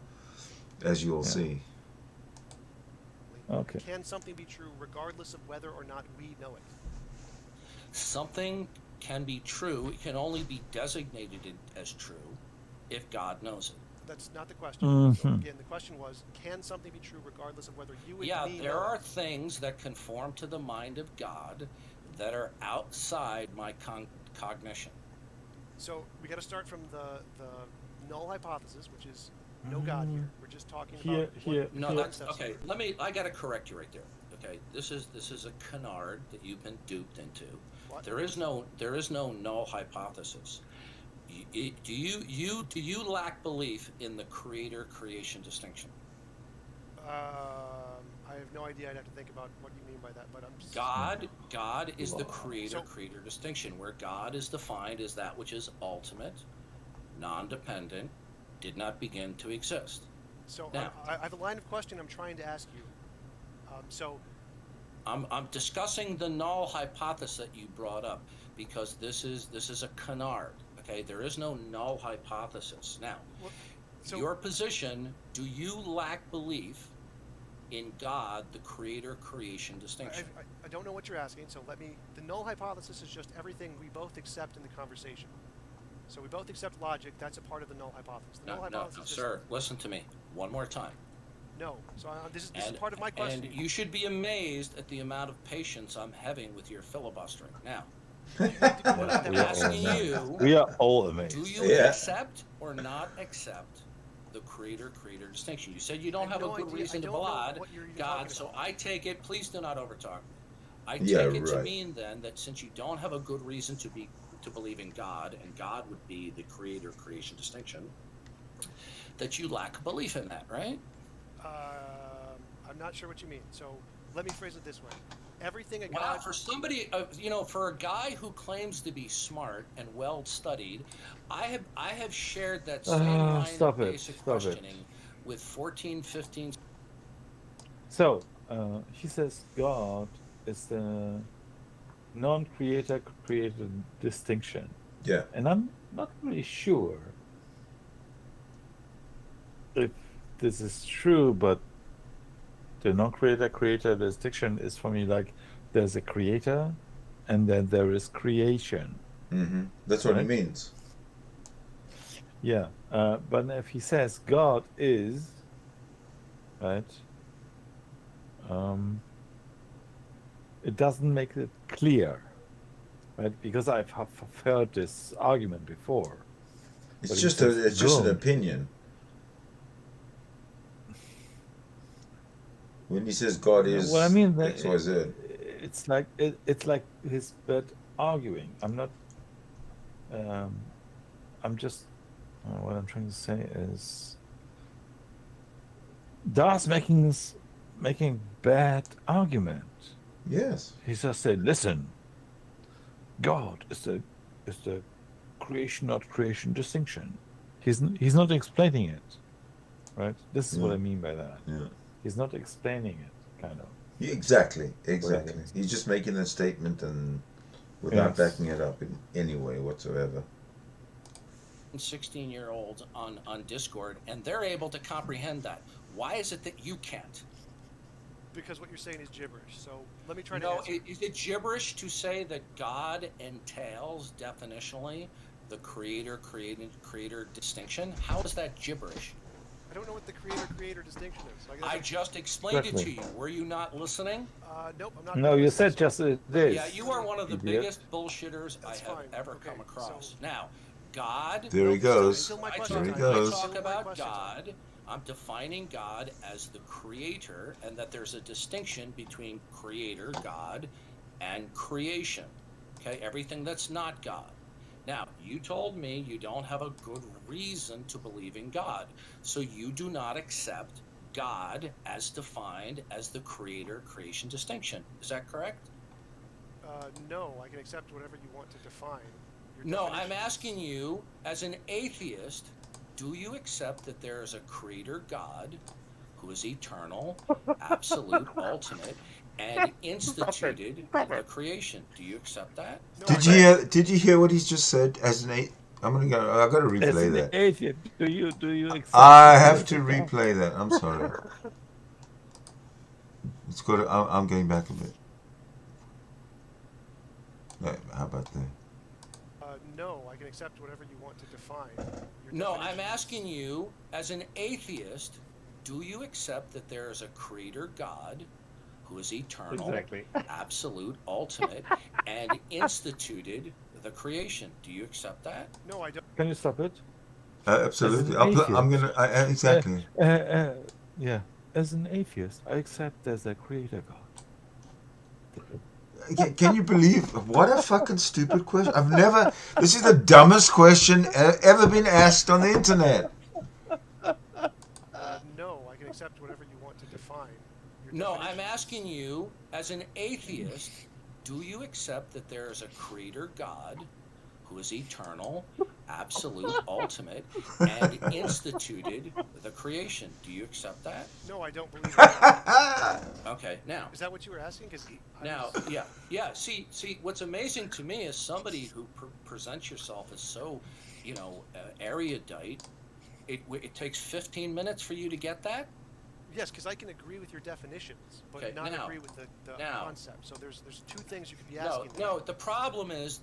as you'll Yeah. see. Okay. Can something be true regardless of whether or not we know it? Something can be true. It can only be designated as true if God knows it. That's not the question. Mm-hmm. So again, the question was, can something be true regardless of whether you and me there know are it? things that conform to the mind of God that are outside my cognition. So we got to start from the null hypothesis, which is no God here. We're just talking about No, that's okay. I got to correct you right there. Okay, this is a canard that you've been duped into. What? There is no null hypothesis. Do you lack belief in the creator-creation distinction? I have no idea. I'd have to think about what you mean by that. But I'm just... God is the creator-creator distinction, where God is defined as that which is ultimate, non-dependent, did not begin to exist. So now, I have a line of question I'm trying to ask you. I'm discussing the null hypothesis that you brought up, because this is a canard. Okay, there is no null hypothesis. Now, your position: do you lack belief in God, the creator-creation distinction? I don't know what you're asking. So the null hypothesis is just everything we both accept in the conversation. So we both accept logic. That's a part of the null hypothesis. The null hypothesis sir. Listen to me one more time. No. So this is part of my question. And you should be amazed at the amount of patience I'm having with your filibustering. Now, I'm asking you, we are all amazed. Do you accept or not accept the creator-creator distinction? You said you don't have a good reason to believe God, so I take it, please do not overtalk me. I take it to mean then that since you don't have a good reason to believe in God, and God would be the creator-creation distinction, that you lack belief in that, right? I'm not sure what you mean. So let me phrase it this way. Everything for somebody, for a guy who claims to be smart and well-studied, I have shared that same line of basic questioning with 14, 15... So, he says God is the non-creator-created distinction. Yeah. And I'm not really sure if this is true, but the non-creator-creator distinction is for me like there's a creator and then there is creation. Mm-hmm. That's what it means. Yeah. But if he says God is, right, it doesn't make it clear, right? Because I've heard this argument before. It's just an opinion. When he says God is, well, I mean, X, Y, Z. It's like his bad arguing. I'm not. I'm just. What I'm trying to say is, Darth making bad argument. Yes. He just said, "Listen, God is the creation, not creation distinction." He's not explaining it, right? This is what I mean by that. Yeah. He's not explaining it, kind of. Exactly. He's just making a statement and without backing it up in any way whatsoever. 16-year-olds on Discord, and they're able to comprehend that. Why is it that you can't? Because what you're saying is gibberish. So let me try to answer. Is it gibberish to say that God entails definitionally the creator distinction? How is that gibberish? I don't know what the creator distinction is. So I just explained it to you. Were you not listening? Nope, I'm not. No, you said just this. Yeah, you are one of the biggest bullshitters I have ever come across. So, now, God. There he goes. I talk about God. I'm defining God as the creator, and that there's a distinction between creator, God, and creation. Okay, everything that's not God. Now, you told me you don't have a good reason to believe in God, so you do not accept God as defined as the creator-creation distinction. Is that correct? No, I can accept whatever you want to define. No, I'm asking you, as an atheist, do you accept that there is a creator God who is eternal, absolute, ultimate, and instituted the creation? Do you accept that? No, did you hear what he's just said? As an atheist, I got to replay as an that. Atheist, do you accept? I have to replay that. I'm sorry. Let's go to. I'm going back a bit. How about that? No, I can accept whatever you want to define. No, I'm asking you, as an atheist, do you accept that there is a creator God who is eternal, absolute, ultimate, and instituted the creation? Do you accept that? No, I don't. Can you stop it? Absolutely. Atheist. I'm gonna. Exactly. Yeah. As an atheist, I accept there's a creator God. Can you believe what a fucking stupid question? I've never. This is the dumbest question ever been asked on the internet. No, I can accept whatever you want to define. No, I'm asking you, as an atheist, do you accept that there is a creator God who is eternal, absolute, ultimate, and instituted the creation? Do you accept that? No, I don't believe that. Okay, now. Is that what you were asking? Yeah. See, what's amazing to me is somebody who presents yourself as so, erudite. It takes 15 minutes for you to get that? Yes, because I can agree with your definitions, but not agree with the concept. So there's two things you could be asking. No. The problem is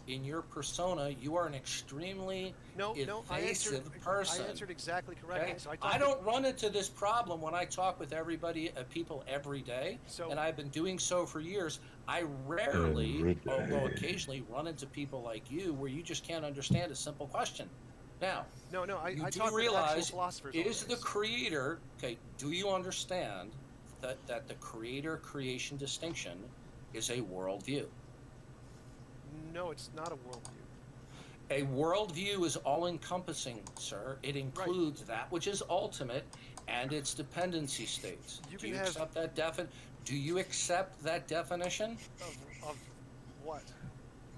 in your persona, you are an extremely evasive person. I answered exactly correctly. Okay? So I don't run into this problem when I talk with people every day, and I've been doing so for years. I rarely, although occasionally, run into people like you where you just can't understand a simple question. Now, I do realize, is the creator, do you understand that the creator-creation distinction is a worldview? No, it's not a worldview. A worldview is all-encompassing, sir. It includes that which is ultimate and its dependency states. Do you accept that Do you accept that definition? Of what?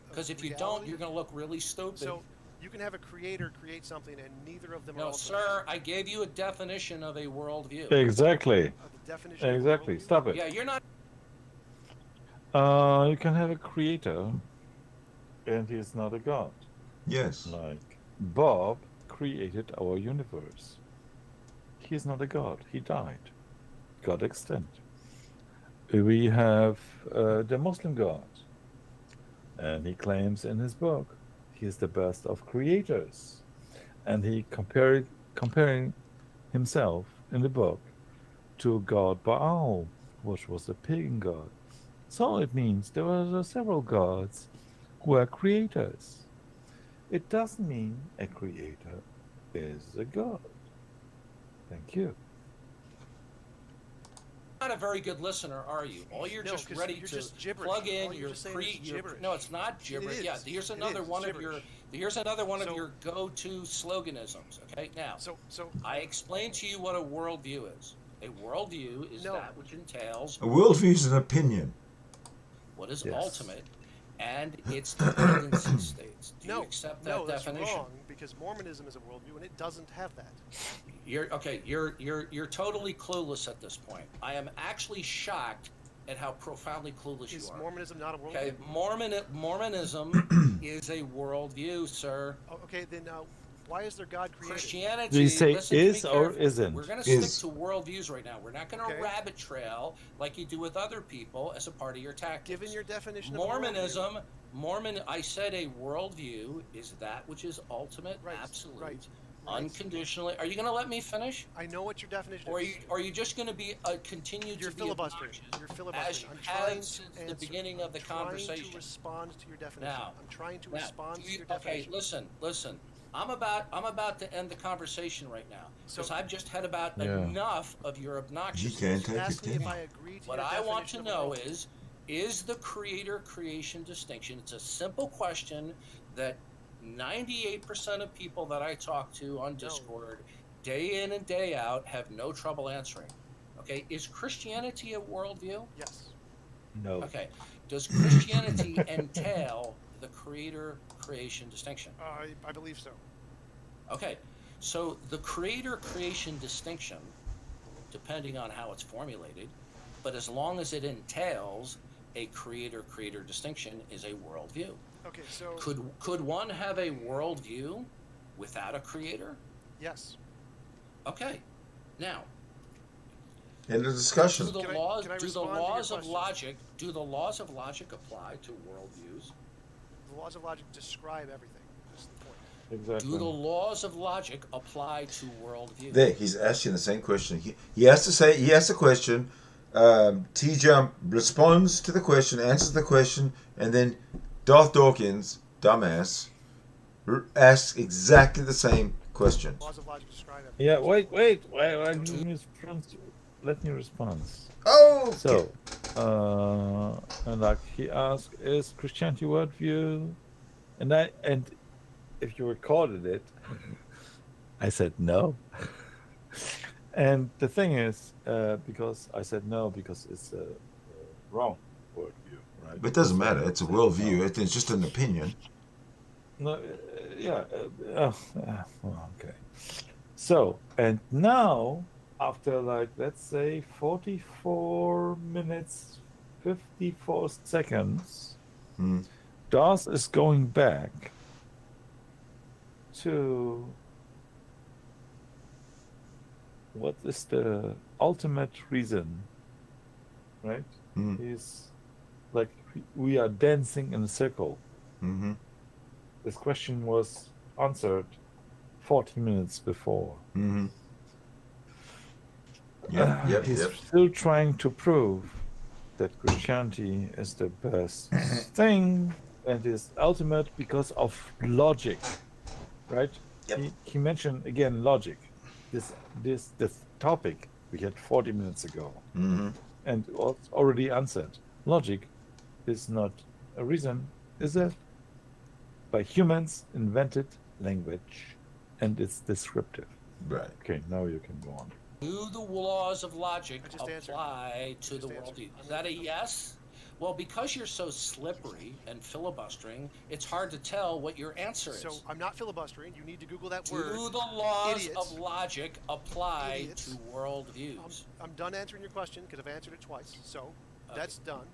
Because if you don't, you're going to look really stupid. So you can have a creator create something, and neither of them are ultimate. Sir, I gave you a definition of a worldview. Exactly. The definition exactly. Stop it. Yeah, you're not. You can have a creator, and he's not a god. Yes. Like Bob created our universe. He's not a god. He died. God extent. We have the Muslim God, and he claims in his book he is the best of creators, and he comparing himself in the book to God Baal, which was a pagan god. So it means there are several gods who are creators. It doesn't mean a creator is a god. Thank you. Not a very good listener, are you? All you're just ready to plug in your No, it's not gibberish. Yeah, here's another one of your go-to sloganisms. Okay, now I explained to you what a worldview is. A worldview is that which entails a worldview is an opinion. What is ultimate and its dependency states. Do you accept that definition? That's wrong, because Mormonism is a worldview and it doesn't have that. You're totally clueless at this point. I am actually shocked at how profoundly clueless you are. Is Mormonism not a worldview? Okay, Mormonism is a worldview, sir. Oh, okay, then why is there God created? Christianity. Do you say is or isn't? We're going to stick to worldviews right now. We're not going to rabbit trail like you do with other people as a part of your tactics. Given your definition of I said a worldview is that which is ultimate, absolute, unconditionally. Are you going to let me finish? I know what your definition is. Or are you just going to be continued to be filibustering? You're filibustering. I'm trying since the beginning of the conversation. I'm trying to respond to your definition. Now, I'm trying to respond to your definition. Okay, listen. I'm about to end the conversation right now because I've just had about enough of your obnoxiousness. You can't take it. What I want to know is the creator-creation distinction. It's a simple question that 98% of people that I talk to on Discord, day in and day out, have no trouble answering. Okay, is Christianity a worldview? Yes. No. Okay, does Christianity entail the creator-creation distinction? I believe so. Okay, so the creator-creation distinction, depending on how it's formulated, but as long as it entails a creator-creator distinction, is a worldview. Okay, so could one have a worldview without a creator? Yes. Okay, now In the discussion. Do the Can I laws respond to do the your laws of question? logic apply to worldviews? The laws of logic describe everything. That's the point. Exactly. Do the laws of logic apply to worldviews? There, he's asking the same question. He has to say, he asks a question. T-Jump responds to the question, answers the question, and then Darth Dawkins, dumbass, asks exactly the same question. Laws of logic describe everything. Yeah, wait. Let me respond. Oh, So, and like he asked, is Christianity worldview? And if you recorded it, I said no. And the thing is, because I said no, because it's a wrong worldview, right? but it doesn't matter. It's a worldview. It's just an opinion. No, yeah. Well, okay. So, and now, after like, let's say 44 minutes, 54 seconds, Darth is going back to what is the ultimate reason, right? He's like, we are dancing in a circle. Mm-hmm. This question was answered 40 minutes before. Mm-hmm. He's still trying to prove that Christianity is the best thing and is ultimate because of logic, right? Yep. He mentioned again logic. This topic we had 40 minutes ago, and was already answered. Logic is not a reason, is a by humans invented language, and it's descriptive. Right. Okay, now you can go on. Do the laws of logic I just answered. apply to the worldview? Is that a yes? Well, because you're so slippery and filibustering, it's hard to tell what your answer is. So I'm not filibustering. You need to Google that Do word. the laws Idiots. of logic apply Idiots. to worldviews? I'm done answering your question because I've answered it twice. So that's done.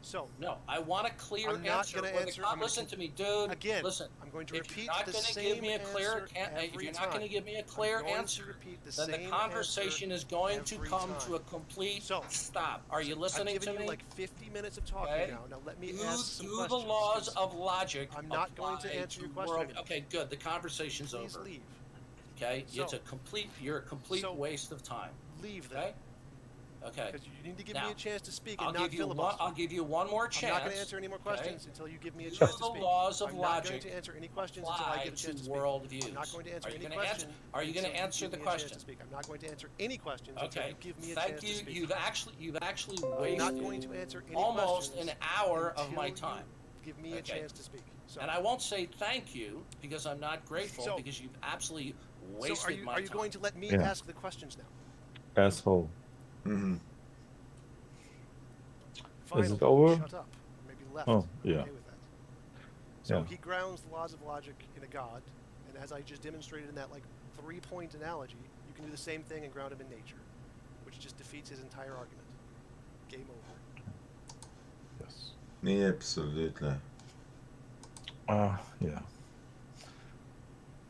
So No, I want a clear I'm not answer. gonna When the answer- con- I'm gonna listen con- to me, dude. again, Listen. I'm going to If repeat you're not the going to same give me a clear, answer if every you're not going to time. give me a clear I'm going answer, to repeat the then the same conversation answer is going to every come time. to a complete So, stop. Are you listening I've to given me? you like 50 minutes of talking Okay. now. Now let me Do ask some the questions. laws of logic I'm not going to apply answer your to question world- anymore. Okay, good. The conversation's Please over. leave. Okay, So- you're a complete so- waste of time. Leave then. Okay. Okay. Because you need to give Now, me a chance to speak I'll and not give you one. filibuster. I'll give you one more chance. I'm not going to answer any more okay? questions until you give me a Do chance to the speak. laws of I'm not going logic to answer any questions until I apply get a to chance to speak. worldviews. I'm not going to answer Are you any gonna question. Are you going to until you answer give the me a chance question? to speak. I'm not going to answer any questions until Okay. you give me a Thank chance to you. speak. You've actually I'm wasted not going to answer any almost questions an hour of until my you time. Give me a Okay. chance to speak. So, And I won't say thank you because I'm not grateful So- because you've absolutely so wasted my are you time. going to let me Yeah. ask the questions now? Asshole. Mm-hmm. Finally, it over? Shut up. Maybe left. Oh, I'm yeah. okay with that. So Yeah. he grounds the laws of logic in a god, and as I just demonstrated in that like 3-point analogy, you can do the same thing and ground him in nature, which just defeats his entire argument. Game over. Yes. Absolutely. Yeah.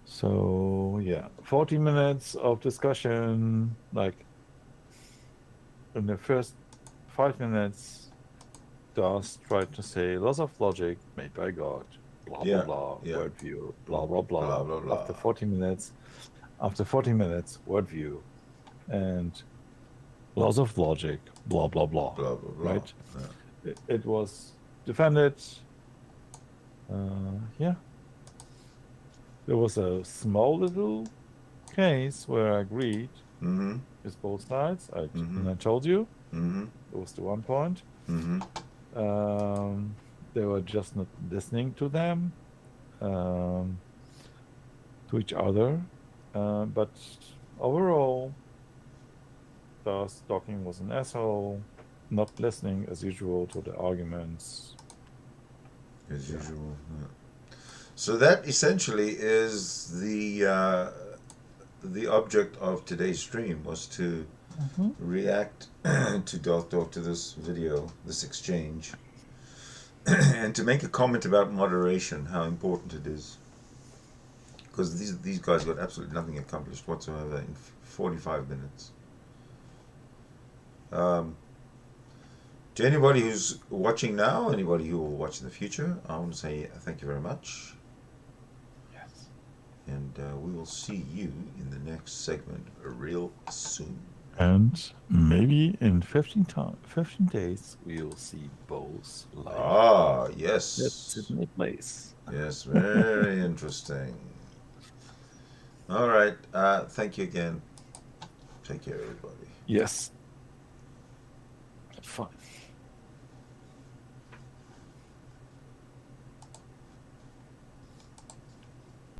So yeah, 40 minutes of discussion. Like in the first 5 minutes, Darth tried to say laws of logic made by God, blah Yeah, blah blah, yeah. worldview, blah blah blah. Blah, blah, blah. After 40 minutes, worldview, and laws of logic, blah blah blah. Blah, blah, blah. Right? Yeah. It was defended. Yeah. There was a small little case where I agreed Mm-hmm. with both sides. Mhm. And I told you Mm-hmm. it was the one point. Mm-hmm. They were just not listening to them, to each other. But overall, Dawkins was an asshole, not listening as usual to the arguments. As usual. Yeah. So that essentially is the object of today's stream, was to react to Darth Talk, to this video, this exchange, and to make a comment about moderation, how important it is. Because these guys got absolutely nothing accomplished whatsoever in 45 minutes. To anybody who's watching now, anybody who will watch in the future, I want to say thank you very much. Yes. And we will see you in the next segment real soon. And maybe in 15 days, we'll see both live. Ah, yes. At Sydney Place. Yes, very interesting. All right. Thank you again. Take care, everybody. Yes. Fine.